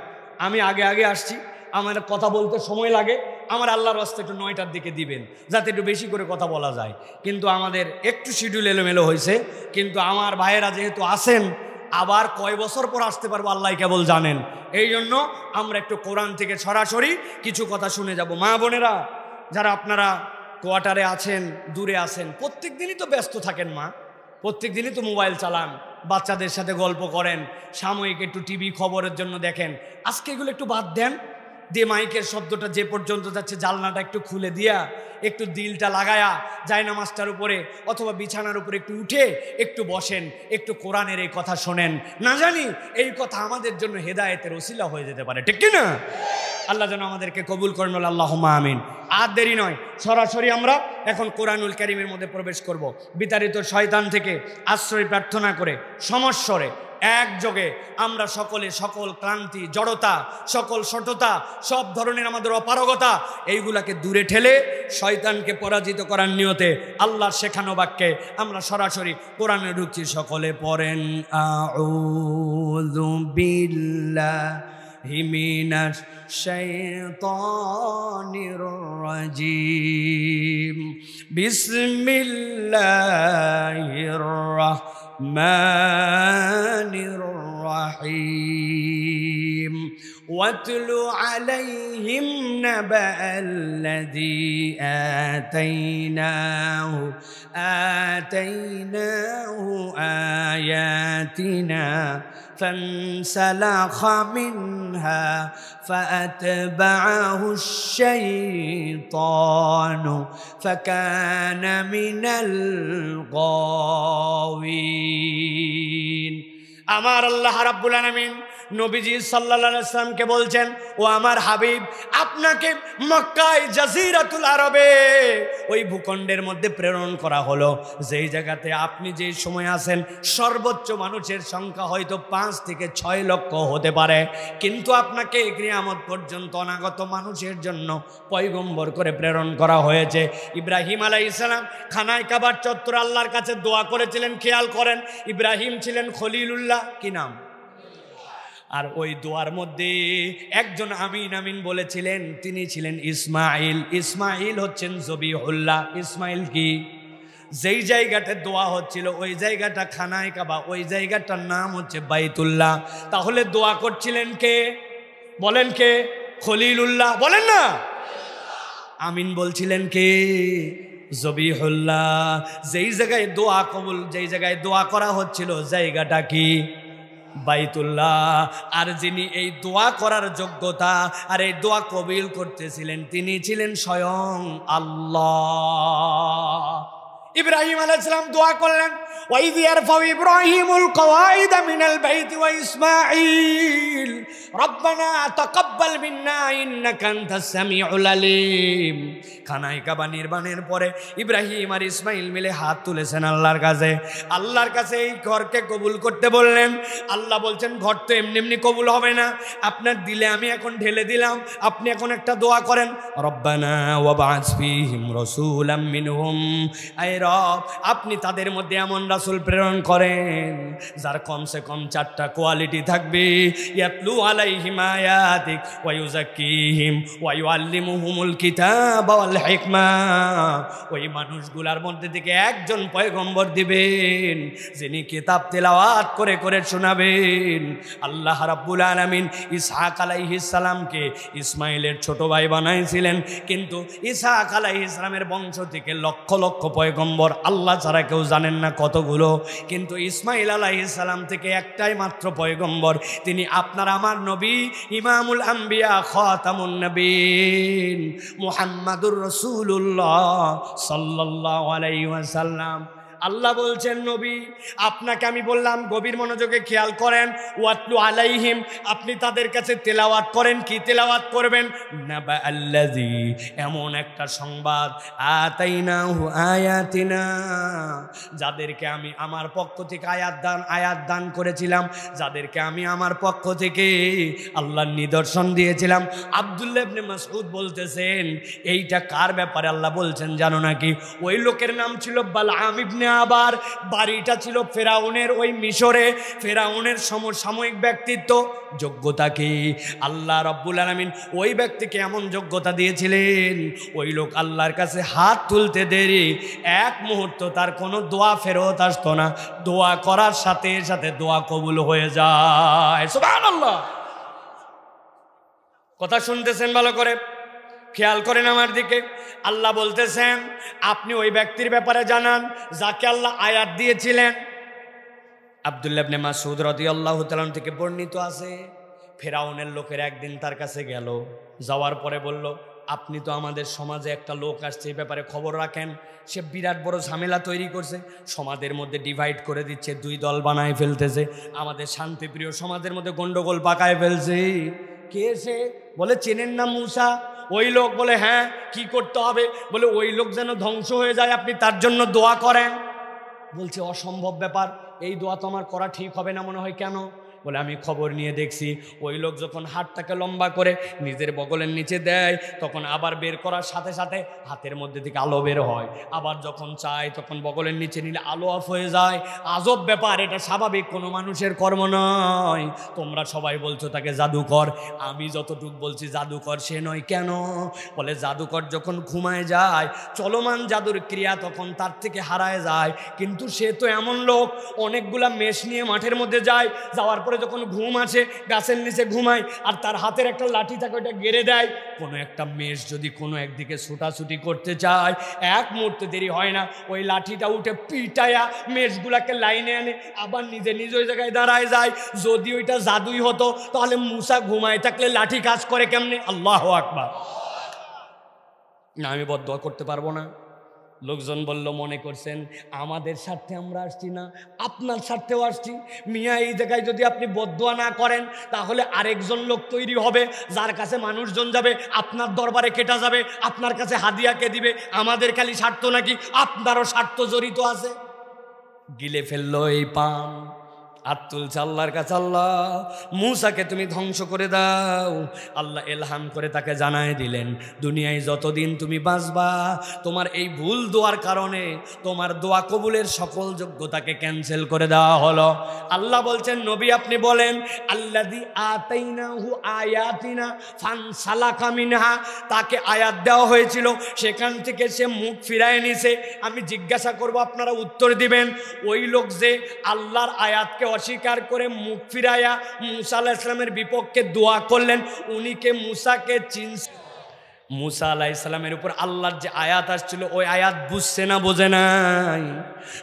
আমি আগে আসছি, আমার কথা বলতে সময় লাগে, আমার আল্লাহর রাস্তায় একটু 9টার দিকে দিবেন যাতে একটু বেশি করে কথা বলা যায়। কিন্তু আমাদের একটু শিডিউল এলোমেলো হয়েছে। কিন্তু আমার ভাইয়েরা যেহেতু আসেন, আবার কয় বছর পর আসতে পারবো আল্লাহ কেবল জানেন। এই জন্য আমরা একটু কোরআন থেকে সরাসরি কিছু কথা শুনে যাব। মা বোনেরা যারা আপনারা কোয়ার্টারে আছেন, দূরে আছেন, প্রত্যেক দিনই তো ব্যস্ত থাকেন মা, প্রত্যেক দিনই তো মোবাইল চালান, বাচ্চাদের সাথে গল্প করেন, সাময়িক একটু টিভি খবরের জন্য দেখেন। আজকে এগুলো একটু বাদ দেন, দিয়ে মাইকের শব্দটা যে পর্যন্ত যাচ্ছে জানলাটা একটু খুলে দিয়া, একটু দিলটা লাগায়া জায়নামাজটার উপরে অথবা বিছানার উপরে একটু উঠে একটু বসেন, একটু কোরআনের এই কথা শোনেন। না জানি এই কথা আমাদের জন্য হেদায়েতের ওসিলা হয়ে যেতে পারে, ঠিক কিনা? আল্লাহ যেন আমাদেরকে কবুল করেন, আল্লাহুম্মা আমিন। আর দেরি নয়, সরাসরি আমরা এখন কোরআনুল কারীমের মধ্যে প্রবেশ করব। বিতাড়িত শয়তান থেকে আশ্রয় প্রার্থনা করে সমস্বরে একযোগে আমরা সকলে সকল ক্লান্তি, জড়তা, সকল সততা, সব ধরনের আমাদের অপারগতা এইগুলাকে দূরে ঠেলে শয়তানকে পরাজিত করার নিয়তে আল্লাহর শেখানো বাক্যে আমরা সরাসরি কোরআনে ঢুকছি। সকলে পড়েন আউযু বিল্লাহি মিনাশ শাইতানির রাজিম, বিসমিল্লাহির রাহমানির রাহিম। ওয়াতলু আলাইহিম নাবা'আল্লাযী আতাইনাহু আয়াতিনা فانسلخ منها فأتبعه الشيطان فكان من الغاوين। আমার আল্লাহ রাব্বুল আলামিন নবীজি সাল্লাল্লাহু আলাইহি ওয়াসাল্লামকে বলছেন, ও আমার হাবিব, আপনাকে মক্কায় জাজিরাতুল আরবে ওই ভূখণ্ডের মধ্যে প্রেরণ করা হলো, যেই জায়গাতে আপনি যেই সময় আছেন সর্বোচ্চ মানুষের সংখ্যা হয়তো 5 থেকে 6 লক্ষ হতে পারে, কিন্তু আপনাকে কিয়ামত পর্যন্ত অনাগত মানুষের জন্য পয়গম্বর করে প্রেরণ করা হয়েছে। ইব্রাহিম আলাইহিস সালাম খানায় কাবার চত্বরে আল্লাহর কাছে দোয়া করেছিলেন, খেয়াল করেন। ইব্রাহিম ছিলেন খলিলুল্লাহ, কি নাম? আর ওই দোয়ার মধ্যে একজন আমিন আমিন বলেছিলেন, তিনি ছিলেন ইসমাইল। ইসমাইল হচ্ছেন জবিহুল্লাহ। ইসমাইল কি? যেই জায়গাতে দোয়া হচ্ছিল ওই জায়গাটা খানায় কাবা, ওই জায়গাটার নাম হচ্ছে বাইতুল্লাহ। তাহলে দোয়া করছিলেন কে? বলেন কে? খলিলুল্লাহ, বলেন না। আমিন বলছিলেন কে? জবিহুল্লাহ। যেই জায়গায় দোয়া কবুল, যেই জায়গায় দোয়া করা হচ্ছিল জায়গাটা কি? বাইতুল্লাহ। আর যিনি এই দোয়া করার যোগ্যতা আর এই দোয়া কবুল করতেছিলেন তিনি ছিলেন স্বয়ং আল্লাহ। ইব্রাহিম আলাইহিস সালাম দোয়া করলেন, ওয়াইদ ইয়ারফাউ ইব্রাহিমুল কওয়াইদা মিনাল বাইতি ওয়া ইসমাঈল রব্বানা তাকাব্বাল মিন্না ইন্নাকা আনতাস সামিউল আলিম। খানায় কাবা নির্মাণের পরে ইব্রাহিম আর ইসমাইল মিলে হাত তুলেছেন আল্লাহর কাছে। আল্লাহর কাছে এই ঘরকে কবুল করতে বললেন। আল্লাহ বলছেন, ঘর তো এমনি এমনি কবুল হবে না, আপনার দিলে আমি এখন ঢেলে দিলাম, আপনি এখন একটা দোয়া করেন, রব্বানা ওয়াবআস ফীহিম রাসূলাম মিনহুম। আয় রব, আপনি তাদের মধ্যে এমন রাসূল প্রেরণ করেন যার কমসে কম 4টা কোয়ালিটি থাকবে। ইয়াতলু আলাইহিম আয়াতিক ওয়া ইউযাক্কিহিম ওয়া ইউআল্লিমুহুমুল কিতাবা ওয়াল হিকমা। ওই মানুষগুলার মধ্যে থেকে একজন পয়গম্বর দিবেন যিনি কিতাব তেলাওয়াত করে করে শোনাবেন। আল্লাহ রাব্বুল আলামিন ইসহাক আলাইহিস সালামকে ইসমাইলের ছোট ভাই বানাইছিলেন, কিন্তু ইসহাক আলাইহিস সালামের বংশ থেকে লক্ষ লক্ষ পয়গম্বর আল্লাহ ছাড়া কেউ জানেন না কতগুলো, কিন্তু ইসমাইল আলাইহিস সালাম থেকে একটাই মাত্র পয়গম্বর, তিনি আপনার আমার নবী, ইমামুল আম্বিয়া, খাতামুন নবীন, মুহাম্মাদুর রাসূলুল্লাহ সাল্লাল্লাহু আলাইহি ওয়াসাল্লাম। আল্লাহ বলছেন, নবী আপনাকে আমি বললাম, গভীর মনোযোগে খেয়াল করেন, ওয়াতলু আলাইহিম, আপনি তাদের কাছে তেলাওয়াত করেন। কি তেলাওয়াত করবেন? নাবা আল্লাযী, এমন একটা সংবাদ, আতাইনাহু আয়াতিনা, যাদেরকে আমি আমার পক্ষ থেকে আয়াত দান করেছিলাম, যাদেরকে আমি আমার পক্ষ থেকে আল্লাহর নিদর্শন দিয়েছিলাম। আব্দুল্লাহ ইবনে মাসউদ বলতেছেন, এইটা কার ব্যাপারে আল্লাহ বলছেন জানো নাকি? ওই লোকের নাম ছিল বালআম ইবনে আবার, বাড়িটা ছিল ফেরাউনের ওই মিশরে। ফেরাউনের সমসাময়িক ব্যক্তিত্ব, যোগ্যতা কি? আল্লাহ রাব্বুল আলামিন ওই ব্যক্তিকে এমন যোগ্যতা দিয়েছিলেন, ওই লোক আল্লাহর কাছে হাত তুলতে দেরি, এক মুহূর্ত তার কোনো দোয়া ফেরত আসতো না, দোয়া করার সাথে সাথে দোয়া কবুল হয়ে যায়। সুবহানাল্লাহ। কথা শুনতেছেন ভালো করে? খেয়াল করেন আমার দিকে। আল্লাহ বলতেছেন, আপনি ওই ব্যক্তির ব্যাপারে জানান যাকে আল্লাহ আয়াত দিয়েছিলেন। আব্দুল্লাহ ইবনে মাসউদ রাদিয়াল্লাহু তাআলা থেকে বর্ণিত আছে, ফেরাউনের লোকের একদিন তার কাছে গেল, যাওয়ার পরে বলল, আপনি তো আমাদের সমাজে একটা লোক আসছে, এই ব্যাপারে খবর রাখেন। সে বিরাট বড় ঝামেলা তৈরি করছে, সমাজের মধ্যে ডিভাইড করে দিচ্ছে, 2 দল বানায় ফেলতেছে, আমাদের শান্তিপ্রিয় সমাজের মধ্যে গন্ডগোল পাকায় ফেলছে। কে সে? বলে চেনেন না মুসা? ওই লোক বলে হ্যাঁ। কি করতে হবে? বলে ওই লোক যেন ধ্বংস হয়ে যায় আপনি তার জন্য দোয়া করেন। বলছে অসম্ভব ব্যাপার, এই দোয়া তো আমার করা ঠিক হবে না মনে হয়। কেন? বলে আমি খবর নিয়ে দেখছি ওই লোক যখন হাতটাকে লম্বা করে নিজের বগলের নিচে দেয় তখন আবার বের করার সাথে সাথে হাতের মধ্যে থেকে আলো বের হয়, আবার যখন চায় তখন বগলের নিচে নিলে আলো অফ হয়ে যায়। আজব ব্যাপার, এটা স্বাভাবিক কোনো মানুষের কর্ম নয়। তোমরা সবাই বলছো তাকে জাদুকর, আমি যতটুকু বলছি জাদুকর সে নয়। কেন? বলে জাদুকর যখন ঘুমায় যায় চলমান জাদুর ক্রিয়া তখন তার থেকে হারায় যায়, কিন্তু সে তো এমন লোক অনেকগুলা মেষ নিয়ে মাঠের মধ্যে যায়, যাওয়ার পরে যখন ঘুম আসে গাছের নিচে ঘুমায় আর তার হাতের একটা লাঠি থাকে ওটা গেড়ে দেয়। কোনো একটা মেষ যদি কোনো একদিকে ছুটাছুটি করতে চায় এক মুহূর্তে দেরি হয় না, ওই লাঠিটা উঠে পিটায়া মেষগুলাকে লাইনে আনে আবার নিজে নিজ ওই জায়গায় দাঁড়ায় যায়। যদি ওইটা জাদুই হতো তাহলে মুসা ঘুমায় থাকলে লাঠি কাজ করে কেমনে? আল্লাহু আকবার। না আমি বদদোয়া করতে পারবো না। লোকজন বলল মনে করছেন আমাদের স্বার্থে আমরা আসছি না, আপনার স্বার্থেও আসছি। মিয়া এই জায়গায় যদি আপনি বদদোয়া না করেন তাহলে আরেকজন লোক তৈরি হবে যার কাছে মানুষজন যাবে, আপনার দরবারে কেটা যাবে, আপনার কাছে হাদিয়া কে দিবে। আমাদের খালি স্বার্থ নাকি? আপনারও স্বার্থ জড়িত আছে। গিলে ফেললো এই পাম, হাত তুলছে আল্লাহর কাছে, আল্লাহ মুসাকে তুমি ধ্বংস করে দাও। আল্লাহ এলহাম করে তাকে জানায় দিলেন দুনিয়ায় যতদিন তুমি বাঁচবা তোমার এই ভুল দোয়ার কারণে তোমার দোয়া কবুলের সকল যোগ্যতাকে ক্যান্সেল করে দেওয়া হলো। আল্লাহ বলছেন নবী আপনি বলেন আল্লাযী আতাইনাহু আয়াতিনা ফানসালাকা মিনহা, তাকে আয়াত দেওয়া হয়েছিল সেখান থেকে সে মুখ ফিরায় নিছে। আমি জিজ্ঞাসা করব আপনারা উত্তর দিবেন। ওই লোক যে আল্লাহর আয়াতকে অস্বীকার করে মুখ ফিরাইয়া মুসা আলাইহিস সালামের বিপক্ষে দোয়া করলেন, উনি কে মুসাকে চিনছে? মুসা আলাইহিস সালামের উপর আল্লাহর যে আয়াত আসছিল ওই আয়াত বুঝছে না বোঝে নাই?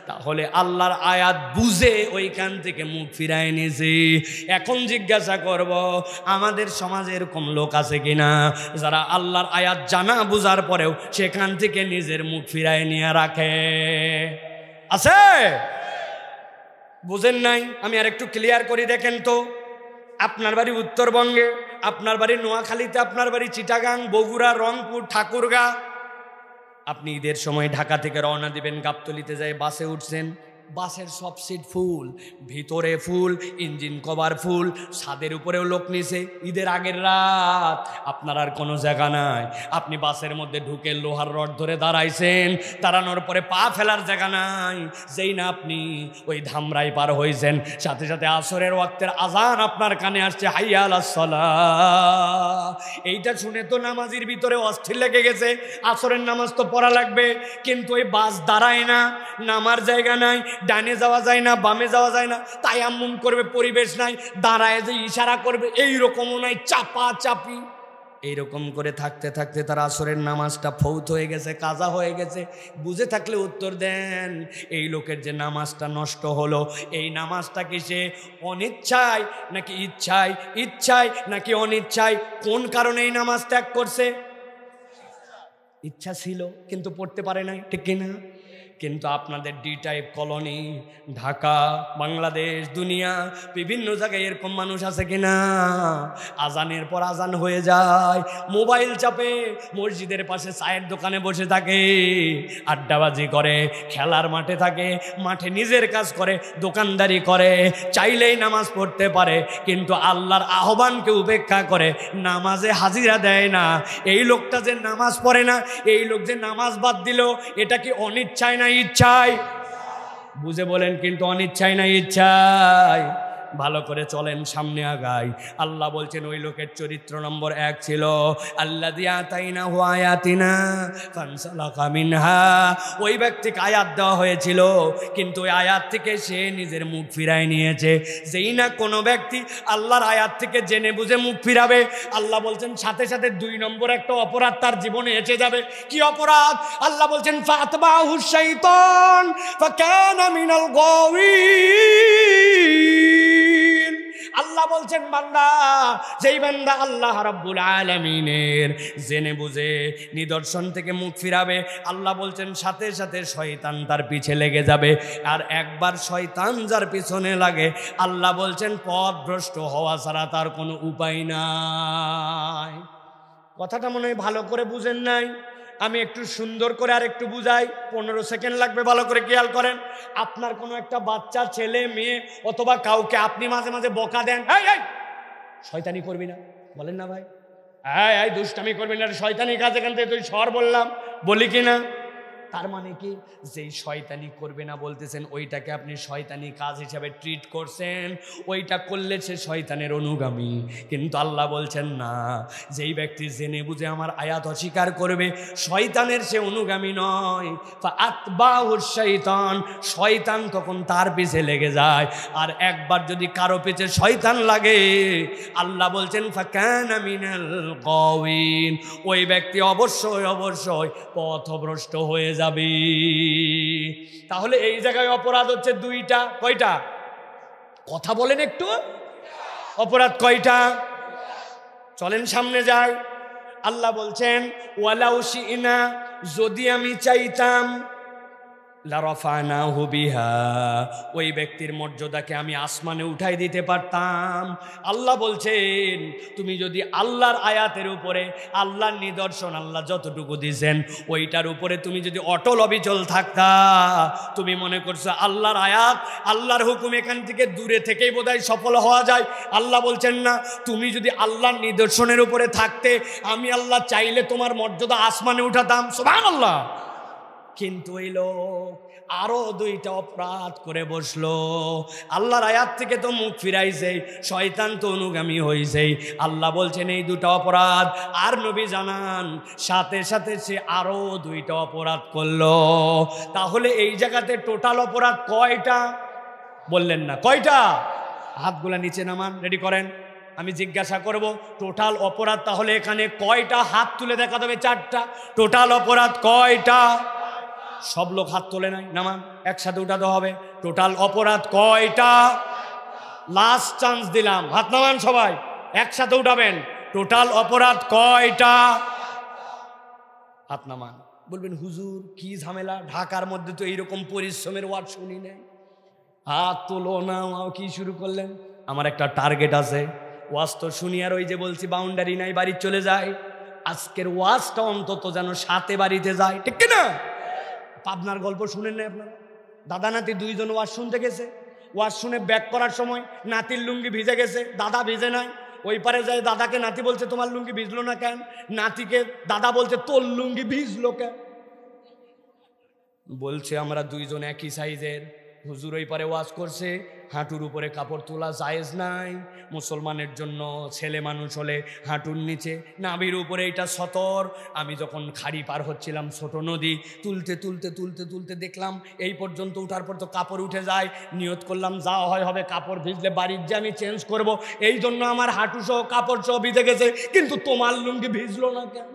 তাহলে আল্লাহর আয়াত বুঝে ওইখান থেকে মুখ ফিরায় নিয়েছে। এখন জিজ্ঞাসা করব আমাদের সমাজে এরকম লোক আছে কিনা যারা আল্লাহর আয়াত জানা বুঝার পরেও সেখান থেকে নিজের মুখ ফিরায় নিয়ে রাখে? আছে? বুঝেন নাই? আমি আর একটু ক্লিয়ার করি দেখেন তো। আপনার বাড়ি উত্তরবঙ্গে, আপনার বাড়ি নোয়াখালীতে, আপনার বাড়ি চিটাগাং, বগুড়া, রংপুর, ঠাকুরগাঁ। আপনি ঈদের সময় ঢাকা থেকে রওনা দিবেন, গাবতলীতে যায় বাসে উঠছেন, বাসের সব সিট ফুল, ভিতরে ফুল, ইঞ্জিন কভার ফুল, ছাদের উপরেও লোক নিছে। ঈদের আগের রাত, আপনার আর কোনো জায়গা নাই। আপনি বাসের মধ্যে ঢুকে লোহার রড ধরে দাঁড়াইছেন, দাঁড়ানোর পরে পা ফেলার জায়গা নাই। যেই না আপনি ওই ধামরাই পার হয়েছেন সাথে সাথে আসরের ওয়াক্তের আজান আপনার কানে আসছে, হাইয়া আলাস সালাহ। এইটা শুনে তো নামাজির ভিতরে অস্থির লেগে গেছে, আসরের নামাজ তো পড়া লাগবে, কিন্তু ওই বাস দাঁড়ায় না, নামার জায়গা নাই, ডানে যাওয়া যায় না, বামে যাওয়া যায় না, তায়াম্মুম করবে পরিবেশ নাই, দাঁড়ায় যে ইশারা করবে এই রকমও নাই, চাপা চাপি। এইরকম করে থাকতে থাকতে তার আসরের নামাজটা ফৌত হয়ে গেছে, কাজা হয়ে গেছে। বুঝে থাকলে উত্তর দেন। এই লোকের যে নামাজটা নষ্ট হলো এই নামাজটা কি সে অনিচ্ছায় নাকি ইচ্ছায়, ইচ্ছায় নাকি অনিচ্ছায়, কোন কারণে এই নামাজ ত্যাগ করছে? ইচ্ছা ছিল কিন্তু পড়তে পারে নাই, ঠিক কিনা? কিন্তু আপনাদের D type colony, Dhaka, Bangladesh, দুনিয়া বিভিন্ন জায়গায় এরকম মানুষ আছে কিনা? আজানের পর আজান হয়ে যায়, মোবাইল চাপে, মসজিদের পাশে চায়ের দোকানে বসে থাকে, আড্ডাবাজি করে, খেলার মাঠে থাকে, মাঠে নিজের কাজ করে, দোকানদারি করে, চাইলেই নামাজ পড়তে পারে, কিন্তু আল্লাহর আহ্বানকে উপেক্ষা করে নামাজে হাজিরা দেয় না। এই লোকটা যে নামাজ পড়ে না, এই লোক যে নামাজ বাদ দিল, এটা কি অনিচ্ছায় না ইচ্ছায়? বুঝে বলেন কিন্তু অনিচ্ছায় না ইচ্ছায়? ভালো করে চলেন, সামনে আগাই। আল্লাহ বলছেন ওই লোকের চরিত্র নম্বর 1 ছিল আল্লাযী আতাইনাহু আয়াতিনা ফানসালাকা মিনহা। ওই ব্যক্তিকে আয়াত দেওয়া হয়েছিল কিন্তু ওই আয়াত থেকে সে নিজের মুখ ফিরায় নিয়েছে। যেই না কোনো ব্যক্তি আল্লাহর আয়াত থেকে জেনে বুঝে মুখ ফিরাবে, আল্লাহ বলছেন সাথে সাথে 2 নম্বর একটা অপরাধ তার জীবনে এসে যাবে। কি অপরাধ? আল্লাহ বলছেন ফাতবাহু শাইতান ফাকানা মিনাল গাওয়িন। আল্লাহ বলছেন বান্দা, যেই বান্দা আল্লাহ রাব্বুল আলামিনের জেনে বুঝে নিদর্শন থেকে মুখ ফিরাবে, আল্লাহ বলছেন সাথে সাথে শয়তান তার পিছে লেগে যাবে। আর একবার শয়তান যার পিছনে লাগে, আল্লাহ বলছেন পথভ্রষ্ট হওয়া ছাড়া তার কোনো উপায় নাই। কথাটা মনে হয় ভালো করে বুঝেন নাই। আমি একটু সুন্দর করে আর একটু বুঝাই, 15 সেকেন্ড লাগবে, ভালো করে খেয়াল করেন। আপনার কোনো একটা বাচ্চা, ছেলে, মেয়ে অথবা কাউকে আপনি মাঝে মাঝে বকা দেন, এই এই শয়তানি করবি না, বলেন না ভাই, এই এই দুষ্টামি করবি না, শয়তানি কাজ, এখান থেকে তুই সর বললাম, বলি কি না? তার মানে কি, যেই শয়তানি করবে না বলতেছেন ওইটাকে আপনি শয়তানি কাজ হিসাবে ট্রিট করছেন, ওইটা করলে সে শয়তানের অনুগামী। কিন্তু আল্লাহ বলছেন না, যেই ব্যক্তি জেনে বুঝে আমার আয়াত অস্বীকার করবে, শয়তানের সে অনুগামী নয়। ফাআতবাহুশ শাইতান, শয়তান তখন তার পিছে লেগে যায়। আর একবার যদি কারো পিছে শয়তান লাগে, আল্লাহ বলছেন ফাকানা মিনাল গাওয়িন, ওই ব্যক্তি অবশ্যই অবশ্যই পথভ্রষ্ট হয়ে যাবে। তাহলে এই জায়গায় অপরাধ হচ্ছে দুইটা। কয়টা? কথা বলেন একটু, অপরাধ কয়টা? চলেন সামনে যাই। আল্লাহ বলছেন ওয়ালাউ শি'না, যদি আমি চাইতাম, লারাফানাহু বিহা, ওই ব্যক্তির মর্যাদাকে আমি আসমানে উঠাই দিতে পারতাম। আল্লাহ বলছেন তুমি যদি আল্লাহর আয়াতের উপরে, আল্লাহর নিদর্শন আল্লাহ যতটুকু দিয়েছেন ওইটার উপরে তুমি যদি অটল অবিচল থাকতা, তুমি মনে করছো আল্লাহর আয়াত, আল্লাহর হুকুম এখান থেকে দূরে থেকেই বোধহয় সফল হওয়া যায়। আল্লাহ বলছেন না, তুমি যদি আল্লাহর নিদর্শনের উপরে থাকতে, আমি আল্লাহ চাইলে তোমার মর্যাদা আসমানে উঠাতাম। সুবহানাল্লাহ। কিন্তু এই লোক আরো দুইটা অপরাধ করে বসলো। আল্লাহর আয়াত থেকে তো মুখ ফিরাইছে, শয়তান তো অনুগামী হয়েছে। আল্লাহ বলছেন এই দুটো অপরাধ, আর নবী জানান সাথে সাথে সে আরো দুইটা অপরাধ করলো। তাহলে এই জায়গাতে টোটাল অপরাধ কয়টা? বললেন না কয়টা? হাতগুলা নিচে নামান, রেডি করেন। আমি জিজ্ঞাসা করব টোটাল অপরাধ তাহলে এখানে কয়টা? হাত তুলে দেখা দেবে 4টা। টোটাল অপরাধ কয়টা? সব লোক হাত তোলে নাই, নামান, একসাথে উঠাতে হবে। টোটাল অপরাধ কয়টা? লাস্ট চান্স দিলাম, হাত নামান সবাই, একসাথে উঠাবেন। টোটাল অপরাধ কয়টা? হাত নামান। বলবেন হুজুর কি ঝামেলা, ঢাকার মধ্যে তো এইরকম পরিশ্রমের ওয়ার্ড শুনি নাই। হাত তোলো না, কি শুরু করলেন? আমার একটা টার্গেট আছে, ওয়াজ তো শুনি আর ওই যে বলছি বাউন্ডারি নাই, বাড়ি চলে যায়। আজকের ওয়াজটা অন্তত যেন সাথে বাড়িতে যায়, ঠিক কিনা? পাবনার গল্প শুনেন না আপনারা? দাদা নাতি দুইজন ওয়াজ শুনতে গেছে, ওয়াজ শুনে ব্যাক করার সময় নাতির লুঙ্গি ভিজে গেছে, দাদা ভিজে নাই। ওই পারে যায় দাদাকে নাতি বলছে তোমার লুঙ্গি ভিজলো না কেন? নাতিকে দাদা বলছে তোর লুঙ্গি ভিজলো কেন? বলছে আমরা দুইজন একই সাইজের। হুজুর ওই পারে ওয়াজ করছে, হাঁটুর উপরে কাপড় তোলা জায়েজ নাই মুসলমানের জন্য, ছেলে মানুষ হলে হাঁটুর নিচে, নাভির উপরে এটা সতর। আমি যখন খাড়ি পার হচ্ছিলাম ছোট নদী, তুলতে তুলতে তুলতে তুলতে দেখলাম এই পর্যন্ত উঠার পর তো কাপড় উঠে যায়। নিয়ত করলাম যা হয় হবে, কাপড় ভিজলে বাড়ির যে আমি চেঞ্জ করব, এই জন্য আমার হাঁটু সহ কাপড় সহ ভিজে গেছে, কিন্তু তোমার লুঙ্গি ভিজলো না কেন?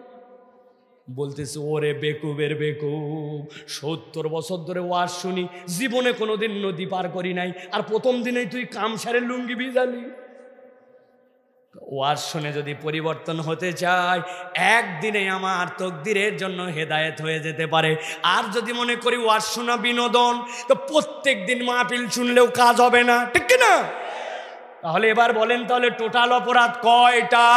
বলতেছে ওরে বেকুবের বেকুব, 70 বছর ধরে ওয়াজ শুনি, জীবনে কোনোদিন নদী পার করি নাই, আর প্রথম দিনেই তুই কামসারের লুঙ্গি ভিজালি। ওয়াজ শুনে যদি পরিবর্তন হতে চায়, একদিনে আমার তকদিরের জন্য হেদায়েত হয়ে যেতে পারে। আর যদি মনে করি ওয়াজ শোনা বিনোদন, তো প্রত্যেক দিন মাহফিল শুনলেও কাজ হবে না, ঠিক না? তাহলে এবার বলেন, তাহলে টোটাল অপরাধ কয়টা?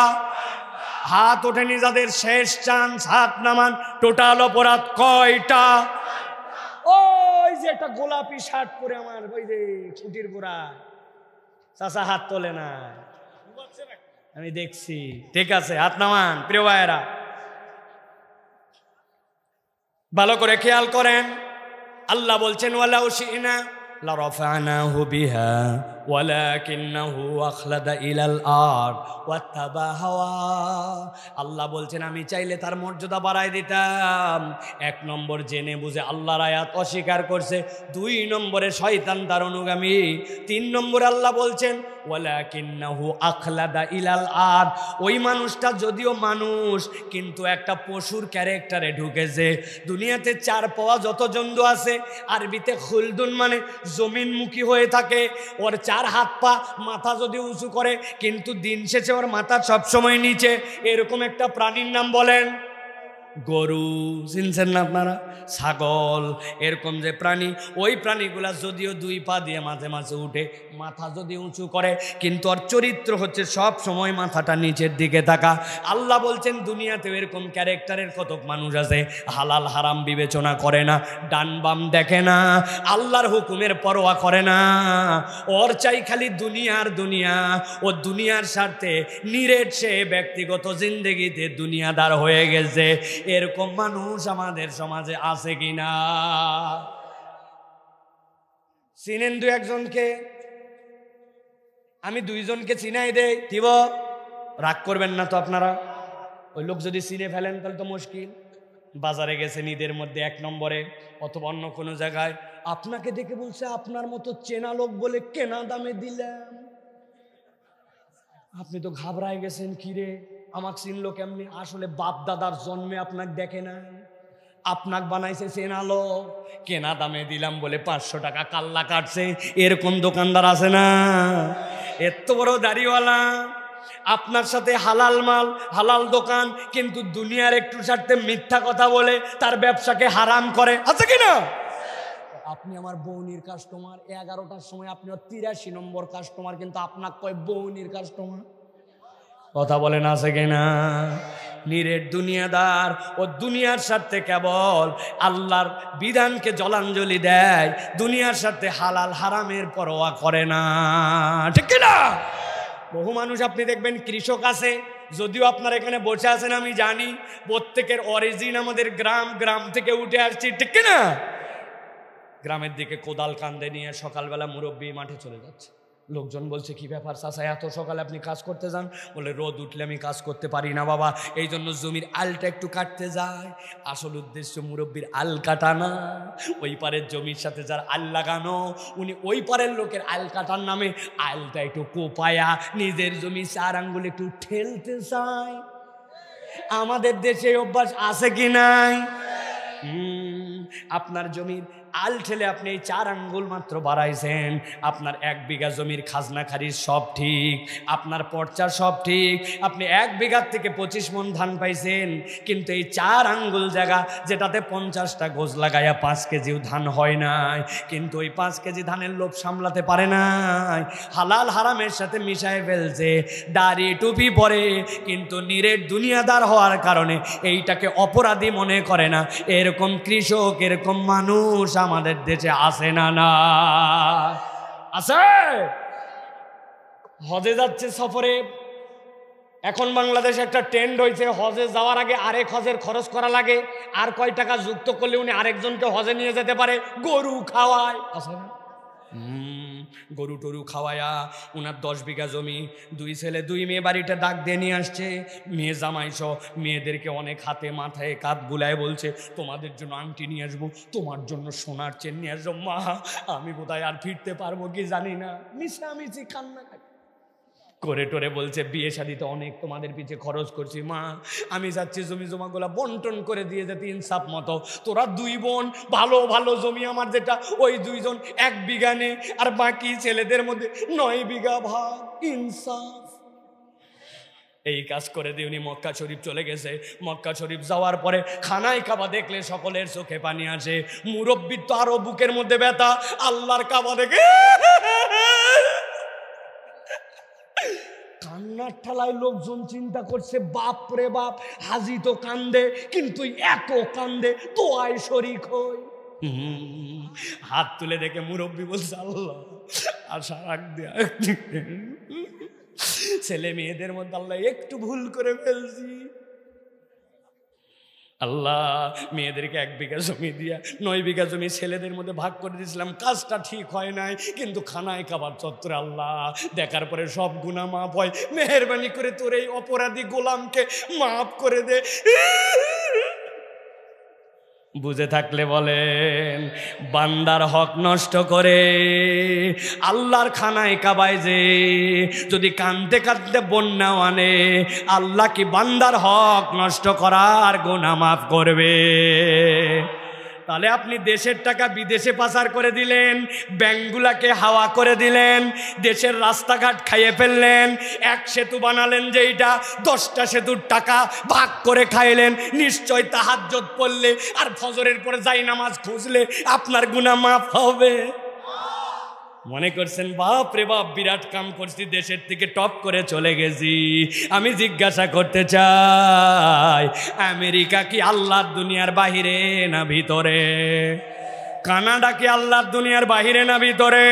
হাত ওঠেনি যাদের, শেষ চান্স, হাত নামান। টোটাল অপরাধ কয়টা? ওই যে একটা গোলাপি শার্ট পরে আমার ওই যে ছুটির গোড়া চাচা হাত তোলে না, আমি দেখছি। ঠিক আছে, হাত নামান প্রিয় ভাইয়েরা, ভালো করে খেয়াল করেন। আল্লাহ বলছেন ওয়ালাউ শি'না লারাফানাহু বিহা ওয়ালাকিন্নাহু আখলাদা ইলাল আরদ ওয়াত্তাবা হাওয়া। আল্লাহ বলছেন আমি চাইলে তার মর্যাদা বাড়ায় দিতাম। 1 নম্বর জেনে বুঝে আল্লাহর আয়াত অস্বীকার করছে, 2 নম্বরে শয়তান তার অনুগামী, 3 নম্বরে আল্লাহ বলছেন ওয়ালাকিন্নাহু আখলাদা ইলাল আরদ, ওই মানুষটা যদিও মানুষ কিন্তু একটা পশুর ক্যারেক্টারে ঢুকেছে। দুনিয়াতে 4 পাওয়া যত জন্তু আছে, আরবিতে খুলদুন মানে জমিনমুখী হয়ে থাকে, ওর 4 তার হাত পা মাথা যদি উঁচু করে কিন্তু দিন শেষে ওর মাথা সবসময় নিচে, এরকম একটা প্রাণীর নাম বলেন গরু। চিনছেন না আপনারা? ছাগল, এরকম যে প্রাণী, ওই প্রাণীগুলা যদিও দুই পা দিয়ে মাঝে মাঝে উঠে, মাথা যদি উঁচু করে, কিন্তু ওর চরিত্র হচ্ছে সব সময় মাথাটা নিচের দিকে থাকা। আল্লাহ বলছেন দুনিয়াতেও এরকম ক্যারেক্টারের কতক মানুষ আছে, হালাল হারাম বিবেচনা করে না, ডান বাম দেখে না, আল্লাহর হুকুমের পরোয়া করে না, ওর চাই খালি দুনিয়ার দুনিয়া। ও দুনিয়ার স্বার্থে নিরেট সে ব্যক্তিগত জিন্দেগিতে দুনিয়াদার হয়ে গেছে। এরকম মানুষ আমাদের সমাজে আছে কিনা? চিনেন দু একজনকে? আমি দুইজনকে চিনাই দেই, দিব, রাগ করবেন না তো আপনারা? ওই লোক যদি চিনে ফেলেন তাহলে তো মুশকিল। বাজারে গেছেন ঈদের মধ্যে 1 নম্বরে অথবা অন্য কোনো জায়গায়, আপনাকে দেখে বলছে আপনার মতো চেনা লোক বলে কেনা দামে দিলাম। আপনি তো ঘাবড়ায় গেছেন, কিরে আমাকে চিনলো কেমনি? আসলে বাপ দাদার জন্মে আপনাকে দেখে না, আপনাকে বানাইছে চেনা লোক, কেনা দামে দিলাম বলে 500 টাকা কাল্লা কাটছে। এরকম দোকানদার আছে না? এত বড় দাড়িওয়ালা, আপনার সাথে হালাল মাল হালাল দোকান, কিন্তু দুনিয়ার একটু স্বার্থে মিথ্যা কথা বলে তার ব্যবসাকে হারাম করে, আছে কিনা? আপনি আমার বৌনির কাস্টমার, 11টার সময় আপনি 83 নম্বর কাস্টমার, কিন্তু আপনাকে কয় বৌনির কাস্টমার। কথা বলেন আছে কিনা? নিরেট দুনিয়াদার, ও দুনিয়ার স্বার্থে কেবল আল্লাহর বিধানকে জলাঞ্জলি দেয়, দুনিয়ার স্বার্থে হালাল হারামের পরোয়া করে না, ঠিক কিনা? বহু মানুষ আপনি দেখবেন কৃষক আছে, যদিও আপনার এখানে বসে আছেন আমি জানি, প্রত্যেকের অরিজিন আমাদের গ্রাম থেকে উঠে আসছি, ঠিক কিনা? গ্রামের দিকে কোদাল কান্দে নিয়ে সকালবেলা মুরব্বী মাঠে চলে যাচ্ছে। লোকজন বলছে কি ব্যাপার চাচা, এত সকালে আপনি কাজ করতে যান? বলে রোদ উঠলে আমি কাজ করতে পারি না বাবা, এই জন্য জমির আলটা একটু কাটতে যায়। আসল উদ্দেশ্য মুরব্বীর আল কাটা না, ওই পারের জমির সাথে যার আল লাগানো, উনি ওই পারের লোকের আল কাটার নামে আলটা একটু কোপায়া নিজের জমি 4 আঙ্গুল একটু ঠেলতে চায়। আমাদের দেশে অভ্যাস আছে কি নাই? আপনার জমির আল ঠেলে আপনি এই 4 আঙ্গুল মাত্র বাড়াইছেন, আপনার 1 বিঘা জমির খাজনা খারিজ সব ঠিক, আপনার পর্চা সব ঠিক, আপনি 1 বিঘার থেকে 25 মণ ধান পাইছেন, কিন্তু এই 4 আঙ্গুল জায়গা যেটাতে 50টা গোজ লাগাইয়া 5 কেজিও ধান হয় নাই, কিন্তু ওই 5 কেজি ধানের লোভ সামলাতে পারে নাই, হালাল হারামের সাথে মিশায় ফেলছে, দাড়ি টুপি পরে, কিন্তু নিরেট দুনিয়াদার হওয়ার কারণে এইটাকে অপরাধী মনে করে না। এরকম কৃষক, এরকম মানুষ আমাদের দেশে আসে না? না আছে? হজে যাচ্ছে সফরে, এখন বাংলাদেশে একটা ট্রেন্ড হয়েছে, হজে যাওয়ার আগে আরেক হজের খরচ করা লাগে, আর কয় টাকা যুক্ত করলে উনি আরেকজনকে হজে নিয়ে যেতে পারে, গরু খাওয়ায়, আছে না? গরু টরু খাওয়ায়া উনার 10 বিঘা জমি, 2 ছেলে 2 মেয়ে বাড়িতে ডাক দিয়ে নিয়ে আসছে। মেয়ে জামাইছ মেয়েদেরকে অনেক হাতে মাথায় কাঁধ বুলায় বলছে তোমাদের জন্য আংটি নিয়ে আসবো, তোমার জন্য সোনার চেন নিয়ে আসবো। মা আমি বোধহয় আর ফিরতে পারবো কি জানি না, মিশামিশি কান্না করে টোরে বলছে বিয়ে শাদিতে অনেক তোমাদের পিছে খরচ করছি মা, আমি যাচ্ছি জমি জমাগুলা বন্টন করে দিয়ে যেতে ইনসাফ মতো, তোরা 2 বোন, ভালো ভালো জমি আমার যেটা, ওই 2 জন 1 বিঘা নে, আর বাকি ছেলেদের মধ্যে 9 বিঘা ভাগ, ইনসাফ। এই কাজ করে দিয়ে উনি মক্কা শরীফ চলে গেছে। মক্কা শরীফ যাওয়ার পরে খানায় কাবা দেখলে সকলের চোখে পানি আসে, মুরব্বির তো আরো বুকের মধ্যে ব্যথা, আল্লাহর কাবা দেখে কান্নার ঠালায় লোকজন চিন্তা করছে বাপ রে বাপ, হাজি তো কান্দে কিন্তু এত কান্দে তো আয় শরিক হই। হাত তুলে দেখে মুরব্বী বলছে আল্লাহ আশা রাখ দেয়া, ছেলে মেয়েদের মধ্যে আল্লাহ একটু ভুল করে ফেলছি, আল্লাহ মেয়েদেরকে 1 বিঘা জমি দিয়া 9 বিঘা জমি ছেলেদের মধ্যে ভাগ করে দিয়েছিলাম, কাজটা ঠিক হয় নাই, কিন্তু খানায় কাবার চত্বরে আল্লাহ দেখার পরে সব গুনাহ মাফ হয়, মেহেরবানি করে তোর এই অপরাধী গোলামকে মাফ করে দে। বুঝে থাকলে বলেন, বান্দার হক নষ্ট করে আল্লাহর খানায় কাবায় যে যদি কাঁদতে কাঁদতে বন্যা আনে, আল্লাহ কি বান্দার হক নষ্ট করার গুনাহ মাফ করবে? তাহলে আপনি দেশের টাকা বিদেশে পাচার করে দিলেন, ব্যাংকগুলাকে হাওয়া করে দিলেন, দেশের রাস্তাঘাট খাইয়ে ফেললেন, এক সেতু বানালেন যেইটা 10টা সেতুর টাকা ভাগ করে খাইলেন। নিশ্চয় তাহাজ্জুদ পড়লে আর ফজরের পরে যাই নামাজ খুঁজলে আপনার গুনাহ মাফ হবে। মনে করছেন বাপ রে বাপ বিরাট কাম করছি, দেশের থেকে টপ করে চলে গেছি। আমি জিজ্ঞাসা করতে চাই, আমেরিকা কি আল্লাহর দুনিয়ার বাহিরে না ভিতরে? কানাডা কি আল্লাহর দুনিয়ার বাহিরে না ভিতরে?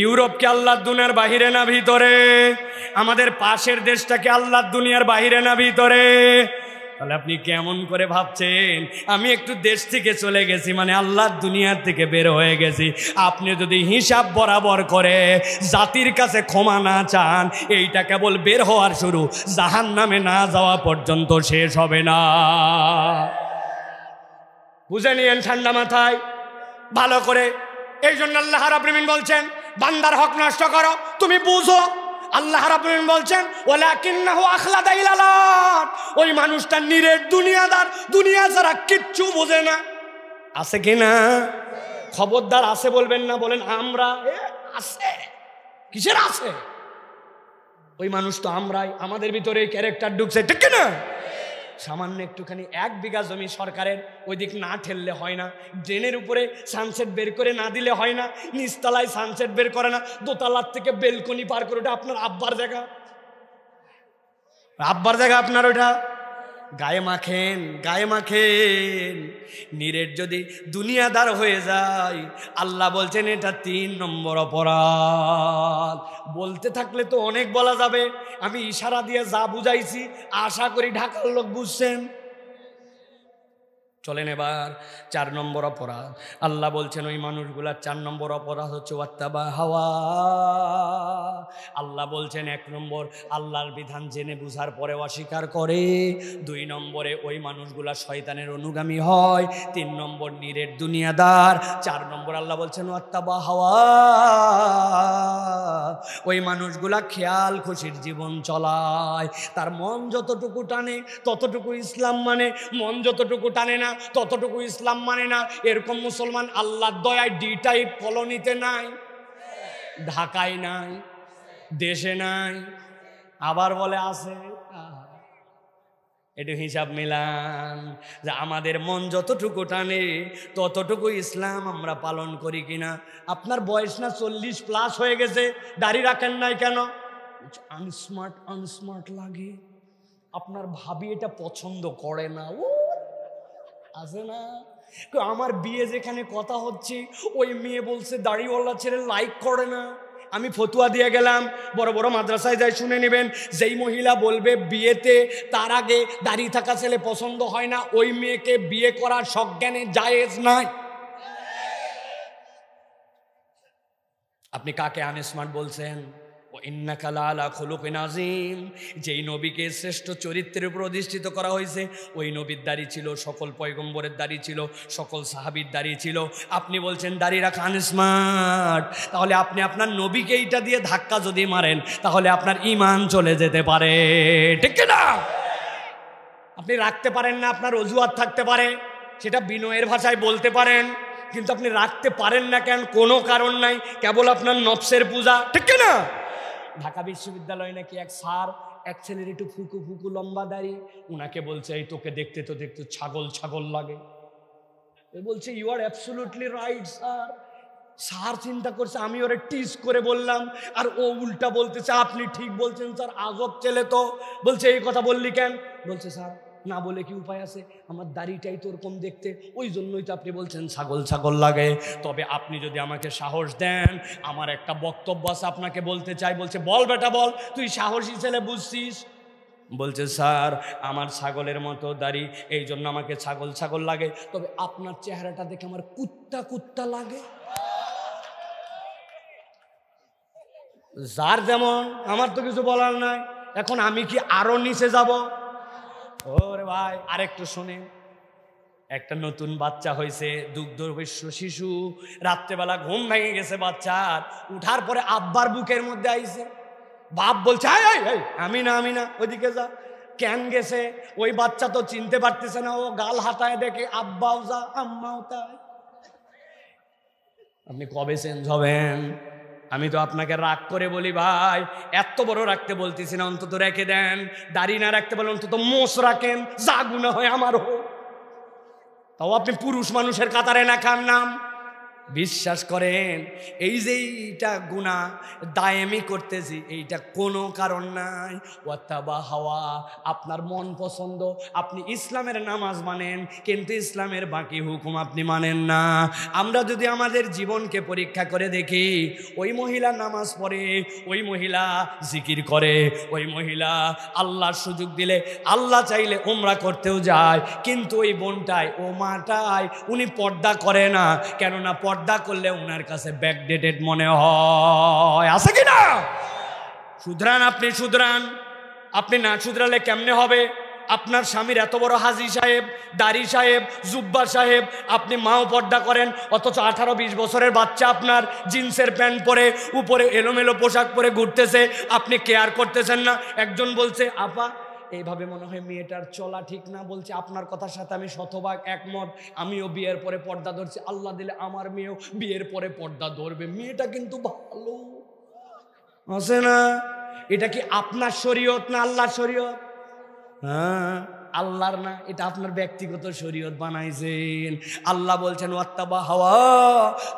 ইউরোপ কি আল্লাহর দুনিয়ার বাহিরে না ভিতরে? আমাদের পাশের দেশটা কি আল্লাহর দুনিয়ার বাহিরে না ভিতরে? তাহলে আপনি কেমন করে ভাবছেন আমি একটু দেশ থেকে চলে গেছি মানে আল্লাহর দুনিয়ার থেকে বের হয়ে গেছি? আপনি যদি হিসাব বরাবর করে জাতির কাছে ক্ষমা না চান, এইটা কেবল বের হওয়ার শুরু, জাহান্নামে না যাওয়া পর্যন্ত শেষ হবে না। বুঝে নিয়েন ঠান্ডা মাথায় ভালো করে। এই জন্য আল্লাহ রাব্বুল আলামিন বলছেন বান্দার হক নষ্ট করো, তুমি বুঝো। আল্লাহ রাব্বুল আলামিন বলছেন ওয়ালাকিন্নাহু আখলাদা ইলাল আরদ, ওই মানুষটা নিরেট দুনিয়াদার, দুনিয়া ছাড়া কিচ্ছু বোঝে না। আছে কি না? খবরদার আছে বলবেন না, বলেন আমরা। আছে, কিসের আছে? ওই মানুষ তো আমরাই, আমাদের ভিতরে ক্যারেক্টার ঢুকছে, ঠিক না? সামান্য একটুখানি 1 বিঘা জমি সরকারের ওই দিক না ঠেললে হয় না, ড্রেনের উপরে সানসেট বের করে না দিলে হয় না, নিচতলায় সানসেট বের করে না, দোতলার থেকে বেলকনি পার করে, ওটা আপনার আব্বার জায়গা, আব্বার জায়গা আপনার, ওটা গায়ে মাখেন, গায়ে মাখেন। নিরেট যদি দুনিয়াদার হয়ে যায় আল্লাহ বলছেন এটা 3 নম্বর অপরাধ। বলতে থাকলে তো অনেক বলা যাবে, আমি ইশারা দিয়ে যা বুঝাইছি আশা করি ঢাকার লোক বুঝছেন। চলেন এবার 4 নম্বর অপরাধ। আল্লাহ বলছেন ওই মানুষগুলার 4 নম্বর অপরাধ হচ্ছে ওয়াত্তাবা হাওয়া। আল্লাহ বলছেন 1 নম্বর আল্লাহর বিধান জেনে বুঝার পরে অস্বীকার করে, 2 নম্বরে ওই মানুষগুলা শয়তানের অনুগামী হয়, 3 নম্বর নিরেট দুনিয়াদার, 4 নম্বর আল্লাহ বলছেন ওয়াত্তাবা হাওয়া। ওই মানুষগুলা খেয়াল খুশির জীবন চলায়, তার মন যতটুকু টানে ততটুকু ইসলাম মানে, মন যতটুকু টানে না ততটুকু ইসলাম মানে না। এরকম মুসলমান আল্লাহর দয়ায় ডি টাইপ কলোনিতে নাই, ঢাকায় নাই, দেশে নাই, আবার বলে আছে। একটু হিসাব মিলান যে আমাদের মন যতটুকু টানে ততটুকু ইসলাম আমরা পালন করি কিনা। আপনার বয়স না 40+ হয়ে গেছে, দাড়ি রাখেন নাই কেন? আনস্মার্ট আনস্মার্ট লাগে, আপনার ভাবি এটা পছন্দ করে না। ও আছে না, আমার বিয়ে যেখানে কথা হচ্ছে ওই মেয়ে বলছে দাড়িওয়ালা ছেলে লাইক করে না। আমি ফতুয়া দিয়ে গেলাম, বড় বড় মাদ্রাসায় যাই শুনে নেবেন, যেই মহিলা বলবে বিয়েতে তার আগে দাড়ি থাকা ছেলে পছন্দ হয় না, ওই মেয়েকে বিয়ে করার সজ্ঞানে জায়েজ নাই। আপনি কাকে আনস্মার্ট বলছেন? ইন্নাকা লাআলা খুলুকিন আযীম, যেই নবীকে শ্রেষ্ঠ চরিত্রের উপর অধিষ্ঠিত করা হয়েছে ওই নবীর দাড়ি ছিল, সকল পয়গম্বরের দাড়ি ছিল, সকল সাহাবীর দাড়ি ছিল। আপনি বলছেন দাড়ি রাখা আনস্মার্ট, তাহলে আপনি আপনার নবীকে এইটা দিয়ে ধাক্কা যদি মারেন তাহলে আপনার ঈমান চলে যেতে পারে, ঠিক না? আপনি রাখতে পারেন না, আপনার অজুহাত থাকতে পারে, সেটা বিনয়ের ভাষায় বলতে পারেন, কিন্তু আপনি রাখতে পারেন না কেন? কোনো কারণ নাই, কেবল আপনার নফসের পূজা, ঠিক না? ঢাকা বিশ্ববিদ্যালয়ে নাকি এক স্যার, এক ছেলের একটু ফুকু ফুকু লম্বা দাড়ি, উনাকে বলছে এই তোকে দেখতে তো দেখতে ছাগল ছাগল লাগে। বলছে you are absolutely right sir. Sir চিন্তা করছে আমি ওরে টিজ করে বললাম, আর ও উল্টা বলতেছে আপনি ঠিক বলছেন স্যার, আজব ছেলে তো। বলছে এই কথা বললি কেন? বলছে স্যার না বলে কি উপায় আছে, আমার দাড়িটাই তো ওরকম দেখতে, ওই জন্যই তো আপনি বলছেন ছাগল ছাগল লাগে। তবে আপনি যদি আমাকে সাহস দেন, আমার একটা বক্তব্য আছে আপনাকে বলতে চাই। বলছে বল বেটা বল, তুই সাহসী ছেলে বুঝছিস। বলছে স্যার আমার ছাগলের মতো দাড়ি, এই জন্য আমাকে ছাগল ছাগল লাগে, তবে আপনার চেহারাটা দেখে আমার কুত্তা কুত্তা লাগে। যার যেমন, আমার তো কিছু বলার নাই। এখন আমি কি আরো নিচে যাব? ওরে ভাই আরেকটু শুনে, একটা নতুন বাচ্চা হয়েছে, দুগ্ধবস্য শিশু, রাত্রেবেলা ঘুম ভেঙে গেছে বাচ্চার, উঠার পরে আব্বার বুকের মধ্যে আইছে। বাপ বলছে আমি না ওইদিকে যা। কেন গেছে? ওই বাচ্চা তো চিনতে পারতেছে না, ও গাল হাতায় দেখে আব্বাও যা আম্মাও তাই। আপনি কবে চেঞ্জ হবেন? আমি তো আপনাকে রাগ করে বলি ভাই, এত বড় রাখতে বলতেছি না, অন্তত রেখে দেন। দাড়ি না রাখতে বলে অন্তত মোষ রাখেন, যা গুনাহ হয় আমার হোক। তাও আপনি পুরুষ মানুষের কাতারে না খান নাম। বিশ্বাস করেন, এই যে এইটা গুনাহ দায়েমি করতেছি, এইটা কোনো কারণ নাই। ওয়াত্তাবা হাওয়া, আপনার মন পছন্দ। আপনি ইসলামের নামাজ মানেন, কিন্তু ইসলামের বাকি হুকুম আপনি মানেন না। আমরা যদি আমাদের জীবনকে পরীক্ষা করে দেখি, ওই মহিলা নামাজ পড়ে, ওই মহিলা জিকির করে, ওই মহিলা আল্লাহর সুযোগ দিলে, আল্লাহ চাইলে উমরা করতেও যায়, কিন্তু ওই বোনটাই, ও মাটাই উনি পর্দা করে না। কেননা পর্দা করলে উনার কাছে ব্যাকডেটেড মনে হয়। আছে কি না? শুধরান, আপনি শুধরান। আপনি না শুধরালে কেমনে হবে? আপনার স্বামীর এত বড় হাজী সাহেব, দাড়ি সাহেব, জুব্বা সাহেব, আপনি মাও পর্দা করেন, অথচ 18-20 বছরের বাচ্চা আপনার জিন্সের প্যান্ট পরে, উপরে এলোমেলো পোশাক পরে ঘুরতেছে, আপনি কেয়ার করতেছেন না। একজন বলছে, আপা এইভাবে মনে হয় মেয়েটার চলা ঠিক না। বলছে, আপনার কথার সাথে আমি শতভাগ একমত। আমিও বিয়ের পরে পর্দা ধরছি, আল্লাহ দিলে আমার মেয়েও বিয়ের পরে পর্দা ধরবে। মেয়েটা কিন্তু ভালো আছে না? এটা কি আপনার শরীয়ত না আল্লাহর শরীয়ত? হ্যাঁ, আল্লাহর না, এটা আপনার ব্যক্তিগত শরীয়ত বানাইছেন। আল্লাহ বলছেন ওয়াত্তাবা হাওয়া,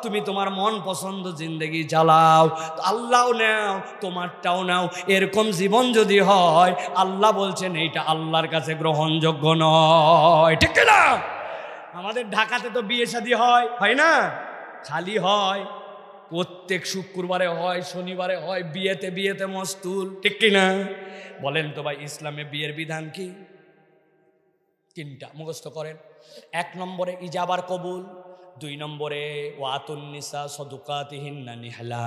তুমি তোমার মন পছন্দ জিন্দেগি চালাও, আল্লাহও নাও তোমারটাও নাও। এরকম জীবন যদি হয়, আল্লাহ বলছেন এইটা আল্লাহর কাছে গ্রহণযোগ্য নয়। ঠিক না? আমাদের ঢাকাতে তো বিয়ে শাদী হয় না? খালি হয়, প্রত্যেক শুক্রবারে হয়, শনিবারে হয়, বিয়েতে বিয়েতে মস্তুল। ঠিক কিনা? বলেন তো ভাই, ইসলামে বিয়ের বিধান কি? 3টা মুখস্থ করেন। 1 নম্বরে ইজাবার কবুল, 2 নম্বরে ওয়াতুন নিসা সদুকাতিহিন্না নিহলা,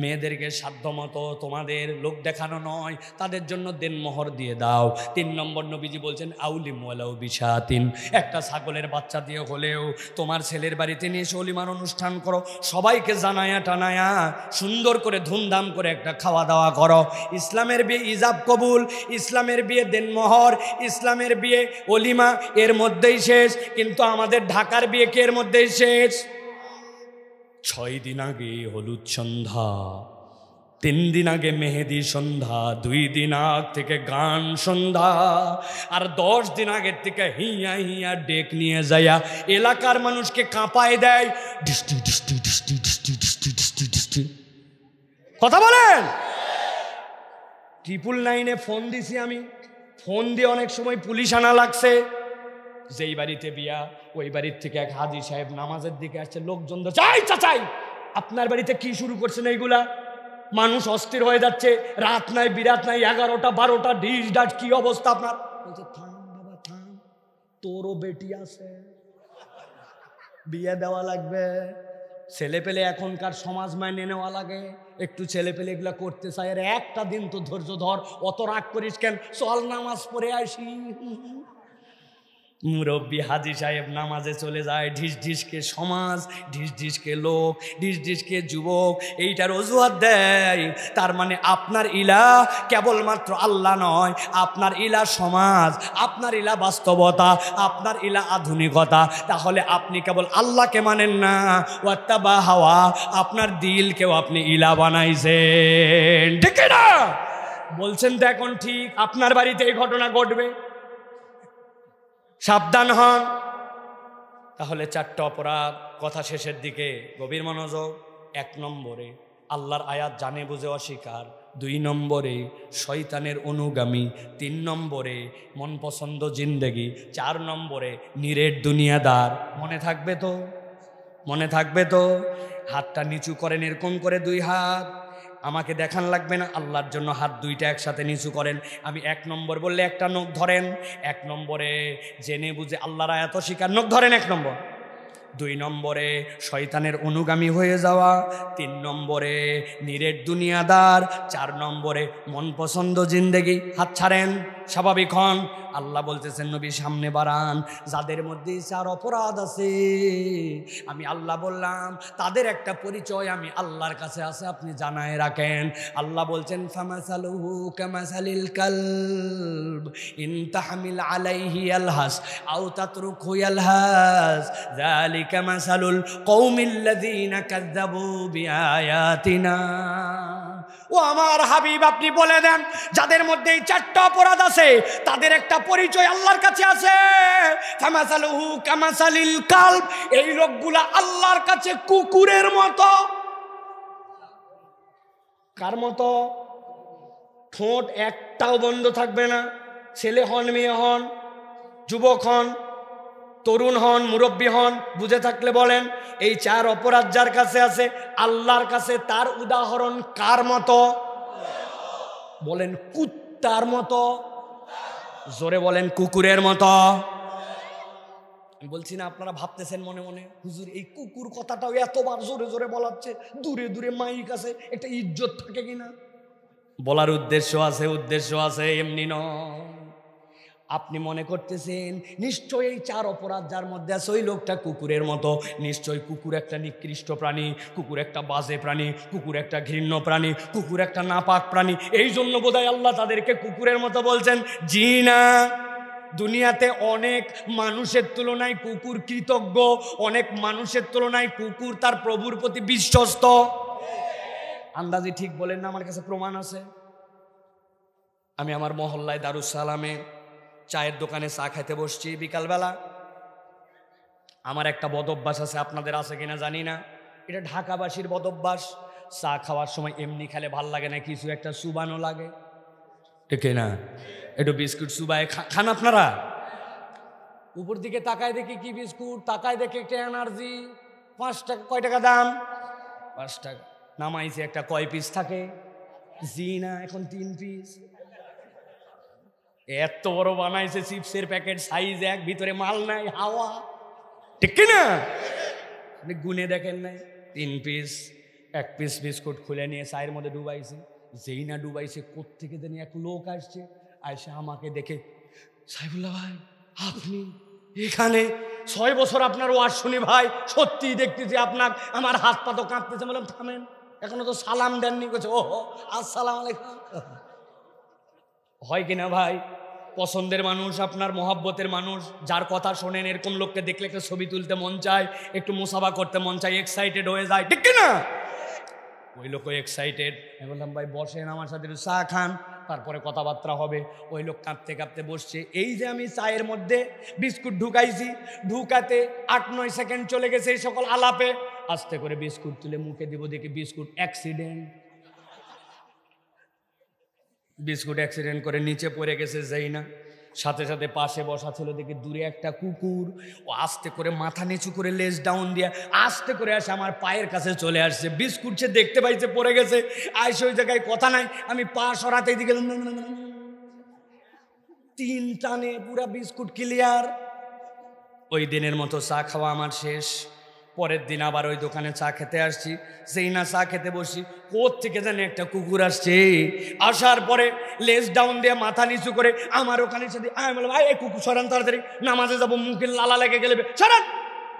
মেয়েদেরকে সাধ্যমতো তোমাদের লোক দেখানো নয়, তাদের জন্য দেনমোহর দিয়ে দাও। 3 নম্বর নবীজি বলছেন আউলিম ওয়ালাউ বিশাতিন, একটা ছাগলের বাচ্চা দিয়ে হলেও তোমার ছেলের বাড়িতে নিয়ে এসে অলিমার অনুষ্ঠান করো, সবাইকে জানায়া টানায়া সুন্দর করে ধুমধাম করে একটা খাওয়া দাওয়া করো। ইসলামের বিয়ে ইজাব কবুল, ইসলামের বিয়ে দেনমোহর, ইসলামের বিয়ে অলিমা, এর মধ্যেই শেষ। কিন্তু আমাদের ঢাকার বিয়ে কি এর মধ্যেই শেষ? 6 দিন আগে হলুদ সন্ধ্যা, 3 দিন আগে মেহেদি সন্ধ্যা, 2 দিন আগ থেকে গান সন্ধ্যা, আর 10 দিন আগের থেকে হিয়া হিয়া ডেক নিয়ে যাইয়া এলাকার মানুষকে কাঁপায় দেয়। ডিস্টি ডিস্টি ডিস্টি ডিস্টি ডিস্টি ডিস্টি ডিস্টি। কথা বলেন। 999-এ ফোন দিছি আমি, ফোন দিয়ে অনেক সময় পুলিশ আনা লাগছে। যেই বাড়িতে বিয়া, ওই বাড়ির থেকে এক হাজী সাহেব নামাজের দিকে আসছে, লোকজন তো চাই চাচাই আপনার বাড়িতে কি শুরু করছেন এইগুলা? মানুষ অস্থির হয়ে যাচ্ছে, রাত নাই বিরাত নাই, 11টা 12টা ঢিস ডাট, কি অবস্থা আপনার? বলছে থাম বাবা থাম, তোরও বেটি আছে, বিয়ে দেওয়া লাগবে। ছেলে পেলে এখনকার সমাজ মাইনে নেওয়া লাগে, একটু ছেলে পেলে এগুলা করতে চায়। আর একটা দিন তো ধৈর্য ধর, অত রাগ করিস কেন, চল নামাজ পড়ে আসি। মুরব্বী হাজী সাহেব নামাজে চলে যায়, ঢিস ঢিসকে সমাজ, ঢিস ঢিসকে লোক, ঢিস ঢিসকে যুবক এইটার অজুহাত দেয়। তার মানে আপনার ইলা কেবলমাত্র আল্লাহ নয়, আপনার ইলা সমাজ, আপনার ইলা বাস্তবতা, আপনার ইলা আধুনিকতা। তাহলে আপনি কেবল আল্লাহকে মানেন না, ওয়াত্তাবা হাওয়া, আপনার দিলকেও আপনি ইলা বানাইছেন। ঠিক না? বলছেন তো এখন ঠিক, আপনার বাড়িতে এই ঘটনা ঘটবে, সাবধান হন। তাহলে 4টা অপরাধ, কথা শেষের দিকে, গভীর মনোযোগ। 1 নম্বরে আল্লাহর আয়াত জানে বুঝে অস্বীকার, 2 নম্বরে শয়তানের অনুগামী, 3 নম্বরে মন পছন্দ জিন্দেগি, 4 নম্বরে নিরেট দুনিয়াদার। মনে থাকবে তো? মনে থাকবে তো? হাতটা নিচু করেন এরকম করে, 2 হাত, আমাকে দেখান লাগবে না, আল্লাহর জন্য হাত 2টা একসাথে নিচু করেন। আমি 1 নম্বর বললে একটা নখ ধরেন। 1 নম্বরে জেনে বুঝে আল্লাহর আয়াত স্বীকার, নখ ধরেন 1 নম্বর। 2 নম্বরে শয়তানের অনুগামী হয়ে যাওয়া, 3 নম্বরে নিরেট দুনিয়াদার, 4 নম্বরে মন পছন্দ জিন্দেগি, হাত ছাড়েন। স্বাভাবিক হন। আল্লাহ বলতেছেন নবী সামনে বাড়ান, যাদের মধ্যে 4 অপরাধ আছে আমি আল্লাহ বললাম তাদের একটা পরিচয় আমি আল্লাহর কাছে আছে, আপনি জানায় রাখেন। আল্লাহ বলছেন ফামাসালুহু কামাসালিল কালব ইন তাহমিল আলাইহি ইয়ালহাস আও তাতরুকহু ইয়ালহাস যালিকা মাসালুল কওমিল্লাযীনা কাযযাবু বিআয়াতিনা। ও আমার হাবিব, আপনি বলে দেন যাদের মধ্যে এই 4টা অপরাধ আছে তাদের একটা পরিচয় আল্লাহর কাছে আছে। ফামাসালুহু কামাসালিল কালব, এই লোকগুলা আল্লাহর কাছে কুকুরের মতো। কার মতো? ঠোঁট একটাও বন্ধ থাকবে না, ছেলে হন মেয়ে হন, যুবক হন, তরুণ হন, মুরব্বী হন, বুঝে থাকলে বলেন। এই 4 অপরাধ যার কাছে আছে আল্লাহর কাছে তার উদাহরণ কার মতো? বলেন কুত্তার মতো, জোরে বলেন কুকুরের মতো। বলছি না, আপনারা ভাবতেছেন মনে মনে হুজুর এই কুকুর কথাটাও এতবার জোরে জোরে বলাচ্ছে, দূরে দূরে মাইক আছে, একটা ইজ্জত থাকে কিনা? বলার উদ্দেশ্য আছে, এমনি নয়। আপনি মনে করতেছেন নিশ্চয়ই এই 4 অপরাধ যার মধ্যে আছে ওই লোকটা কুকুরের মতো। নিশ্চয়ই কুকুর একটা নিকৃষ্ট প্রাণী, কুকুর একটা বাজে প্রাণী, কুকুর একটা ঘৃণ্য প্রাণী, কুকুর একটা নাপাক প্রাণী, এই জন্য বোধহয় আল্লাহ তাদেরকে কুকুরের মতো বলছেন। জি না, দুনিয়াতে অনেক মানুষের তুলনায় কুকুর কৃতজ্ঞ, অনেক মানুষের তুলনায় কুকুর তার প্রভুর প্রতি বিশ্বস্ত। আন্দাজি ঠিক বলেন না? আমার কাছে প্রমাণ আছে। আমি আমার মহল্লায় দারুস সালামে চায়ের দোকানে চা খাইতে বসছি বিকালবেলা। আমার একটা বদ অভ্যাস আছে, আপনাদের আছে কিনা জানি না, এটা ঢাকাবাসীর বদ অভ্যাস। চা খাওয়ার সময় এমনি খেলে ভাল লাগে না, কিছু একটা চুবানো লাগে, ঠিক না? একটু বিস্কুট চুবায় খান আপনারা। উপর দিকে তাকায় দেখি কি বিস্কুট, তাকায় দেখে একটা এনার্জি, 5 টাকা। কয় টাকা দাম? 5 টাকা। নামাইছে একটা, কয় পিস থাকে? জি না, এখন 3 পিস। এত বড় বানাইছে চিপসের প্যাকেট, সাইজ 1, ভিতরে মাল নাই, হাওয়া, ঠিক না? গুনে দেখেন নাই? 3 পিস। 1 পিস বিস্কুট খুলে নিয়ে চায়ের মধ্যে ডুবাইছে। যেই না ডুবাইছে কোত্থেকে জানি এক লোক আসছে, আয়সা আমাকে দেখে, সাইফুল্লাহ ভাই আপনি এখানে? 6 বছর আপনার ওয়াজ শুনি ভাই, সত্যি দেখতেছি আপনার। আমার হাত পা তো কাঁপতেছে। বললাম থামেন, এখনো তো সালাম দেননি। করছে ও আসসালাম আলাইকুম। হয় কিনা ভাই? পছন্দের মানুষ, আপনার মহব্বতের মানুষ, যার কথা শোনেন, এরকম লোককে দেখলে একটা ছবি তুলতে মন চায়, একটু মুসাফা করতে মন চায়, এক্সাইটেড হয়ে যায়, ঠিক না? ওই লোক এক্সাইটেড। আমি বললাম ভাই বসেন, আমার সাথে একটু চা খান, তারপরে কথাবার্তা হবে। ওই লোক কাঁপতে কাঁপতে বসছে। এই যে আমি চায়ের মধ্যে বিস্কুট ঢুকাইছি, ঢুকাতে 8-9 সেকেন্ড চলে গেছে এই সকল আলাপে। আস্তে করে বিস্কুট তুলে মুখে দিব, দেখি বিস্কুট অ্যাক্সিডেন্ট। বিস্কুট অ্যাক্সিডেন্ট করে নিচে পড়ে গেছে। যাই না, সাথে সাথে পাশে বসা ছিল দেখি দূরে একটা কুকুর, ও আস্তে করে মাথা নিচু করে লেজ ডাউন দিয়ে আস্তে করে আসে আমার পায়ের কাছে চলে আসছে। বিস্কুট সে দেখতে পাইছে পড়ে গেছে, আইসে ওই জায়গায় কথা নাই, আমি পা সরাতে দিকে 3 টানে পুরা বিস্কুট ক্লিয়ার। ওই দিনের মতো চা খাওয়া আমার শেষ। পরের দিন আবার ওই দোকানে চা খেতে আসছি। সেই না চা খেতে বসি, কোত্থেকে জানি একটা কুকুর আসছে। আসার পরে লেজ ডাউন দিয়ে মাথা নিচু করে আমার ওখানে সাথে আমি বললাম ভাই এই কুকুর সরান, তাড়াতাড়ি নামাজে যাবো, মুখে লালা লেগে গেলে সরান।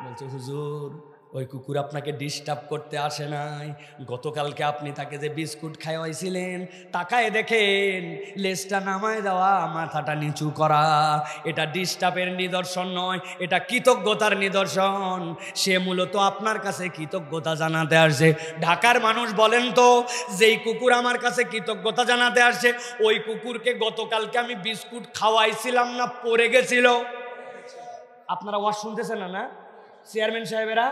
বলছে হুজুর ওই কুকুর আপনাকে ডিস্টার্ব করতে আসে নাই, গতকালকে আপনি তাকে যে বিস্কুট খাওয়াইছিলেন, তাকায় দেখেন লেজটা নামায় দেওয়া, মাথাটা নিচু করা। এটা ডিস্টার্বের নিদর্শন নয়, এটা কৃতজ্ঞতার নিদর্শন। সে মূলত আপনার কাছে কৃতজ্ঞতা জানাতে আসছে। ঢাকার মানুষ বলেন তো, যেই কুকুর আমার কাছে কৃতজ্ঞতা জানাতে আসছে, ওই কুকুরকে গতকালকে আমি বিস্কুট খাওয়াইছিলাম না, পড়ে গেছিল। আপনারা ওয়াজ শুনতেছেন না? না চেয়ারম্যান সাহেবেরা,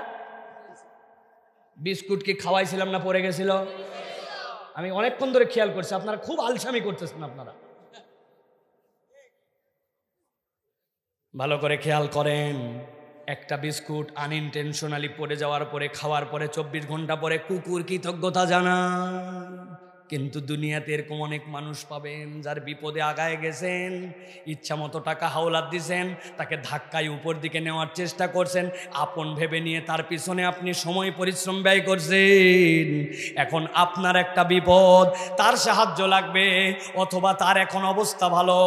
বিস্কুট কি খাওয়াইছিলাম না পড়ে গেছিল? আমি অনেকক্ষণ ধরে খেয়াল করছি, আপনারা খুব আলসামি করতেছেন। আপনারা ভালো করে খেয়াল করেন, একটা বিস্কুট আনইনটেনশনালি পড়ে যাওয়ার পরে, খাওয়ার পরে 24 ঘন্টা পরে কুকুর কৃতজ্ঞতা জানায়। কিন্তু দুনিয়াতে এরকম অনেক মানুষ পাবেন যার বিপদে আগায় গেছেন, ইচ্ছা মতো টাকা হাওলাত দিছেন, তাকে ধাক্কায় উপর দিকে নেওয়ার চেষ্টা করছেন, আপন ভেবে নিয়ে তার পিছনে আপনি সময় পরিশ্রম ব্যয় করছেন। এখন আপনার একটা বিপদ, তার সাহায্য লাগবে, অথবা তার এখন অবস্থা ভালো,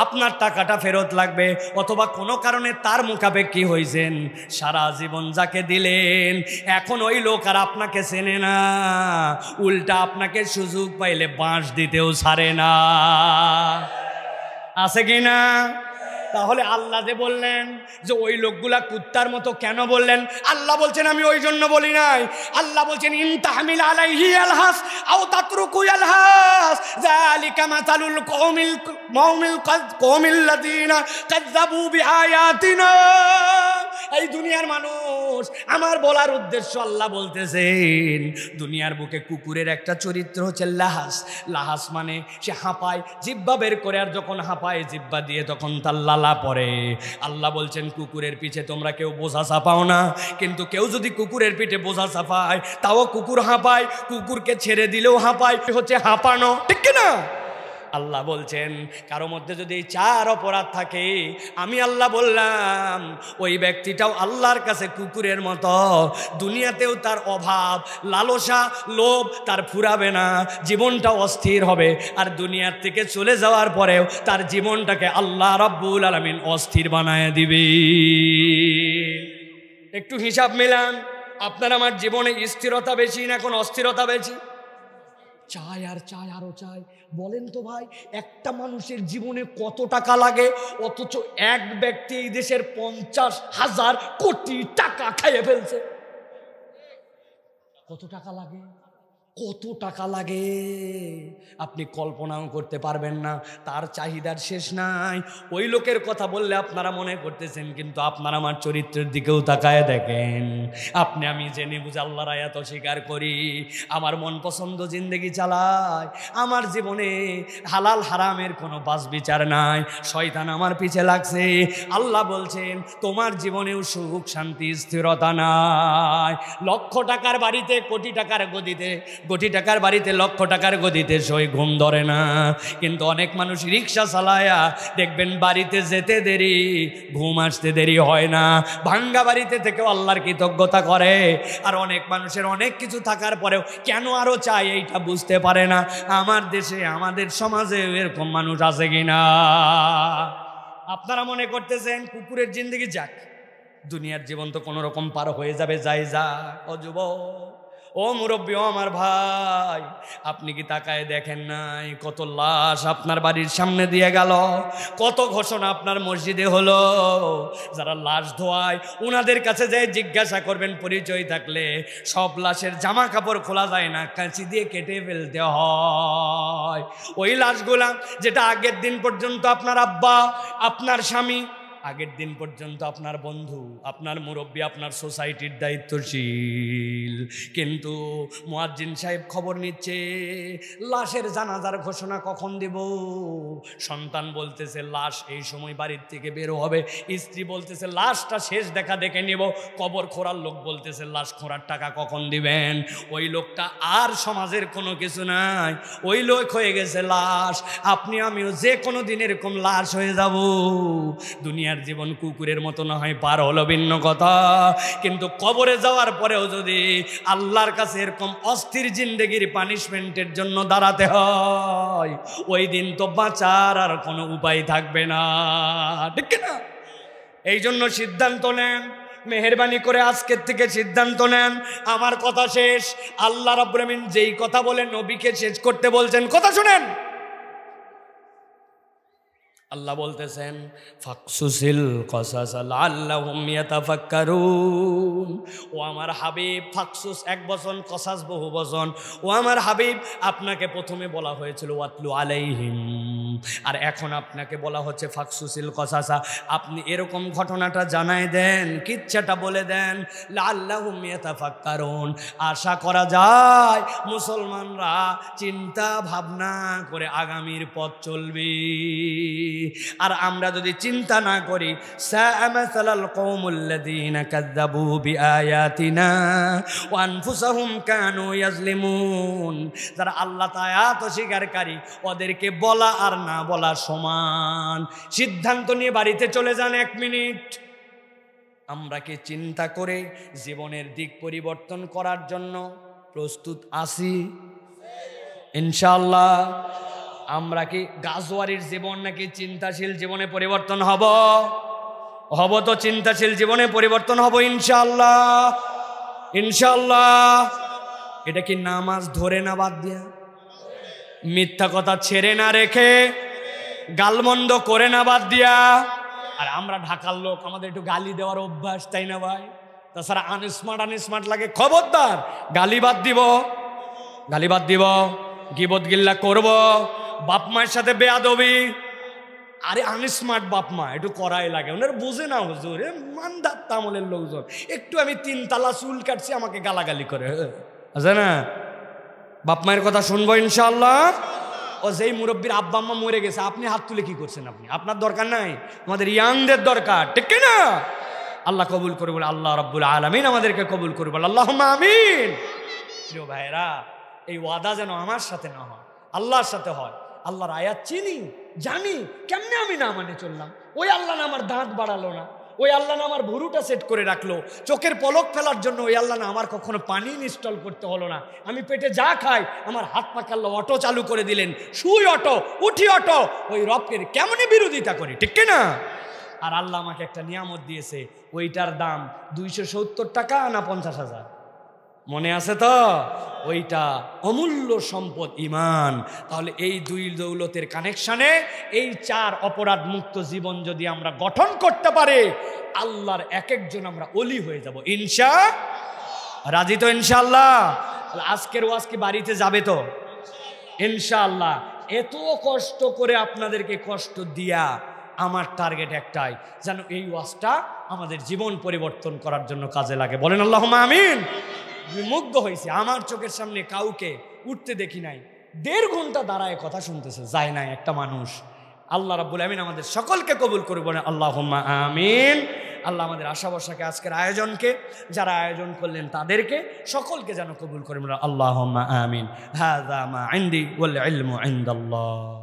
আপনার টাকাটা ফেরত লাগবে, অথবা কোনো কারণে তার মুখাপেক্ষী হয়েছেন, সারা জীবন যাকে দিলেন এখন ওই লোক আর আপনাকে চেনে না, উল্টা আপনাকে সুযোগ পাইলে বাঁশ দিতেও ছাড়ে না। আছে কি না? তাহলে আল্লাহ যে বললেন যে ওই লোকগুলা কুত্তার মতো কেন বললেন? আল্লাহ বলছেন আমি ওই জন্য বলি নাই। আল্লাহ বলছেন ইন তাহমিল আলাইহি আলহাস আও তাতরুকু আলহাস যালিকা মাসালুল কওমিল লাযিনা কাযযাবু বিআয়াতিনা। এই দুনিয়ার মানুষ, আমার বলার উদ্দেশ্য আল্লাহ বলতেছেন দুনিয়ার বুকে কুকুরের একটা চরিত্র হচ্ছে লাহাস। লাহাস মানে সে হাঁপায়, জিহ্বা বের করে, আর যখন হাঁপায় জিহ্বা দিয়ে তখন তার লালা পড়ে। আল্লাহ বলছেন কুকুরের পিঠে তোমরা কেউ বোঝা চাপাও না, কিন্তু কেউ যদি কুকুরের পিঠে বোঝা চাপায় তাও কুকুর হাঁপায়, কুকুরকে ছেড়ে দিলেও হাঁপায়, হচ্ছে হাঁপানো, ঠিক কিনা? আল্লাহ বলছেন কারো মধ্যে যদি এই চার অপরাধ থাকে, আমি আল্লাহ বললাম ওই ব্যক্তিটাও আল্লাহর কাছে কুকুরের মতো। দুনিয়াতেও তার অভাব, লালসা, লোভ তার ফুরাবে না, জীবনটা অস্থির হবে, আর দুনিয়ার থেকে চলে যাওয়ার পরেও তার জীবনটাকে আল্লাহ রাব্বুল আলামিন অস্থির বানায় দিবে। একটু হিসাব মিলান, আপনার আমার জীবনে স্থিরতা বেশি না কোন অস্থিরতা বেশি? চাই আর চাই আরো চাই। বলেন তো ভাই, একটা মানুষের জীবনে কত টাকা লাগে, অথচ এক ব্যক্তি এই দেশের 50,000 কোটি টাকা খাইয়ে ফেলছে। কত টাকা লাগে? কত টাকা লাগে আপনি কল্পনাও করতে পারবেন না। তার চাহিদার শেষ নাই। ওই লোকের কথা বললে আপনারা মনে করতেছেন, কিন্তু আপনারা আমার চরিত্রের দিকেও তাকায় দেখেন। আপনি আমি জেনে বুঝে আল্লাহর আয়াত স্বীকার করি, আমার মন পছন্দ জিন্দেগি চালাই, আমার জীবনে হালাল হারামের কোনো বাস বিচার নাই, শয়তান আমার পিছে লাগছে। আল্লাহ বলছেন তোমার জীবনেও সুখ শান্তি স্থিরতা নাই। লক্ষ টাকার বাড়িতে কোটি টাকার গদিতে, কোটি টাকার বাড়িতে লক্ষ টাকার গদিতে সই ঘুম ধরে না। কিন্তু অনেক মানুষ রিক্সা চালায়া দেখবেন বাড়িতে যেতে দেরি, ঘুম আসতে দেরি হয় না, ভাঙ্গা বাড়িতে থেকেও আল্লাহর কৃতজ্ঞতা করে। আর অনেক মানুষের অনেক কিছু থাকার পরেও কেন আরো চাই এইটা বুঝতে পারে না। আমার দেশে, আমাদের সমাজে এরকম মানুষ আছে কিনা? আপনারা মনে করতেছেন কুকুরের জিন্দগি যাক, দুনিয়ার জীবন তো কোনো রকম পার হয়ে যাবে, যাই যা। ও যুবক, ও মুরব্বী, ও আমার ভাই, আপনি কি তাকায় দেখেন নাই কত লাশ আপনার বাড়ির সামনে দিয়ে গেল, কত ঘোষণা আপনার মসজিদে হলো? যারা লাশ ধোয়ায় ওনাদের কাছে যায় জিজ্ঞাসা করবেন, পরিচয় থাকলে সব লাশের জামা কাপড় খোলা যায় না, কাঁচি দিয়ে কেটে ফেলতে হয়। ওই লাশগুলা যেটা আগের দিন পর্যন্ত আপনার আব্বা, আপনার স্বামী, আগের দিন পর্যন্ত আপনার বন্ধু, আপনার মুরব্বী, আপনার সোসাইটির দায়িত্বশীল, কিন্তু মুয়াজ্জিন সাহেব খবর নিচ্ছে লাশের জানাজার ঘোষণা কখন দেব। সন্তান বলতেছে লাশ এই সময় বাড়ির থেকে বের হবে, স্ত্রী বলতেছে লাশটা শেষ দেখা দেখে নেব, কবর খোঁড়ার লোক বলতেছে লাশ খোঁড়ার টাকা কখন দিবেন। ওই লোকটা আর সমাজের কোনো কিছু নাই, ওই লোক হয়ে গেছে লাশ। আপনি আমিও যে কোনো দিন এরকম লাশ হয়ে যাব। দুনিয়ার জীবন কুকুরের মতো না হয় পার হলো ভিন্ন কথা, কিন্তু কবরে যাওয়ার পরেও যদি আল্লাহর কাছে এরকম অস্থির জিন্দেগির পানিশমেন্টের জন্য দাঁড়াতে হয়, ওই দিন তো বাঁচার আর কোনো উপায় থাকবে না, ঠিক না? এই জন্য সিদ্ধান্ত নেন, মেহেরবানি করে আজকের থেকে সিদ্ধান্ত নেন। আমার কথা শেষ। আল্লাহ রাব্বুল আমিন যেই কথা বলেন নবীকে শেষ করতে বলছেন, কথা শুনেন। আল্লাহ বলতেছেন ফাকসুসিল কসাস লাআল্লাহুম ইয়াতাফাক্কারুন। ও আমার হাবিব, ফাকসুস এক বচন, কসাস বহু বচন। ও আমার হাবিব, আপনাকে প্রথমে বলা হয়েছিল ওয়াতলু আলাইহিম আর এখন আপনাকে বলা হচ্ছে ফাকসুসিল কসাসা, আপনি এরকম ঘটনাটা জানাই দেন, কিচ্ছাটা বলে দেন, লাআল্লাহুম ইয়াতাফাক্কারুন, আশা করা যায় মুসলমানরা চিন্তা ভাবনা করে আগামীর পথ চলবে। আর আমরা যদি চিন্তা না করি, সাআ মাসালাল কওমুল্লাযীনা কাযযাবু বিআয়াতিনা ওয়া আনফুসাহুম কানু ইয়াজলিমুন, যারা আল্লাহ আয়াত অস্বীকারী ওদেরকে বলা আর না বলা সমান। সিদ্ধান্ত নিয়ে বাড়িতে চলে যান 1 মিনিট। আমরা কি চিন্তা করে জীবনের দিক পরিবর্তন করার জন্য প্রস্তুত আছি? ইনশাআল্লাহ। আমরা কি গাজওয়ারির জীবন নাকি চিন্তাশীল জীবনে পরিবর্তন হব? তো চিন্তাশীল জীবনে পরিবর্তন হব ইনশাআল্লাহ, ইনশাআল্লাহ। এটা কি নামাজ ধরে না বাদ দিয়া, মিথ্যা কথা ছেড়ে না রেখে, গালমন্দ করে না বাদ দিয়া। আর আমরা ঢাকার লোক, আমাদের একটু গালি দেওয়ার অভ্যাস, তাই না ভাই? তাছাড়া আনস্মার্ট লাগে, খবরদার গালি বাদ দিব, গালি বাদ দিব, গিবত গিল্লা করব, বাপ মায়ের সাথে বেয়াদবি। আরে আনস্মার্ট বাপ মা একটু করাই লাগে, ওনারা বুঝে না হুজুর, মানদার তামলের লোকজন, একটু আমি 3 তালা চুল কাটছি আমাকে গালাগালি করে, আছে না? বাপ মায়ের কথা শুনবো ইনশাআল্লাহ। ও যেই মুরব্বীর আব্বা আম্মা মরে গেছে, আপনি হাত তুলে কি করছেন? আপনি, আপনার দরকার নাই, আমাদের ইয়াংদের দরকার, ঠিক না? আল্লাহ কবুল করে বলে, আল্লাহ রাব্বুল আলামিন আমাদেরকে কবুল করে বলে, আল্লাহুম্মা আমিন। প্রিয় ভাইরা, এই ওয়াদা যেন আমার সাথে না হয়, আল্লাহর সাথে হয়। আল্লাহর আয়াত চিনি, জানি, কেমনে আমি না মানে চললাম? ওই আল্লাহ না আমার দাঁত বাড়ালো না, ওই আল্লাহ না আমার ভুরুটা সেট করে রাখলো, চোখের পলক ফেলার জন্য ওই আল্লাহ না আমার কখনো পানি ইনস্টল করতে হলো না, আমি পেটে যা খাই আমার হাত পা কাল্লা অটো চালু করে দিলেন, শুই অটো, উঠি অটো, ওই রবকে কেমনে বিরোধিতা করি, ঠিক না? আর আল্লাহ আমাকে একটা নিয়ামত দিয়েছে, ওইটার দাম 270 টাকা না 50,000, মনে আছে তো? ওইটা অমূল্য সম্পদ ঈমান। তাহলে এই 2 দৌলতের কানেকশনে এই 4 অপরাধ মুক্ত জীবন যদি আমরা গঠন করতে পারি, আল্লাহর এক একজন আমরা ওলি হয়ে যাব ইনশাআল্লাহ। রাজি তো ইনশাআল্লাহ? আজকের ওয়াজ কি বাড়িতে যাবে তো ইনশাআল্লাহ? এত কষ্ট করে আপনাদেরকে কষ্ট দিয়া আমার টার্গেট একটাই, যেন এই ওয়াজটা আমাদের জীবন পরিবর্তন করার জন্য কাজে লাগে। বলেন আল্লাহুম্মা আমিন। আমি মুগ্ধ হয়েছি, আমার চোখের সামনে কাউকে উঠতে দেখি নাই, 1.5 ঘন্টা দাঁড়ায় কথা শুনতেছে, যায় নাই একটা মানুষ। আল্লাহ রাব্বুল আমিন আমাদের সকলকে কবুল করে, বলেন আল্লাহুম্মা আমিন। আল্লাহ আমাদের আশা ভরসাকে, আজকের আয়োজনকে, যারা আয়োজন করলেন তাদেরকে সকলকে যেন কবুল করে, বলেন আল্লাহুম্মা আমিন। হাযা মা ইনদি ওয়াল ইলমু ইনদাল্লাহ।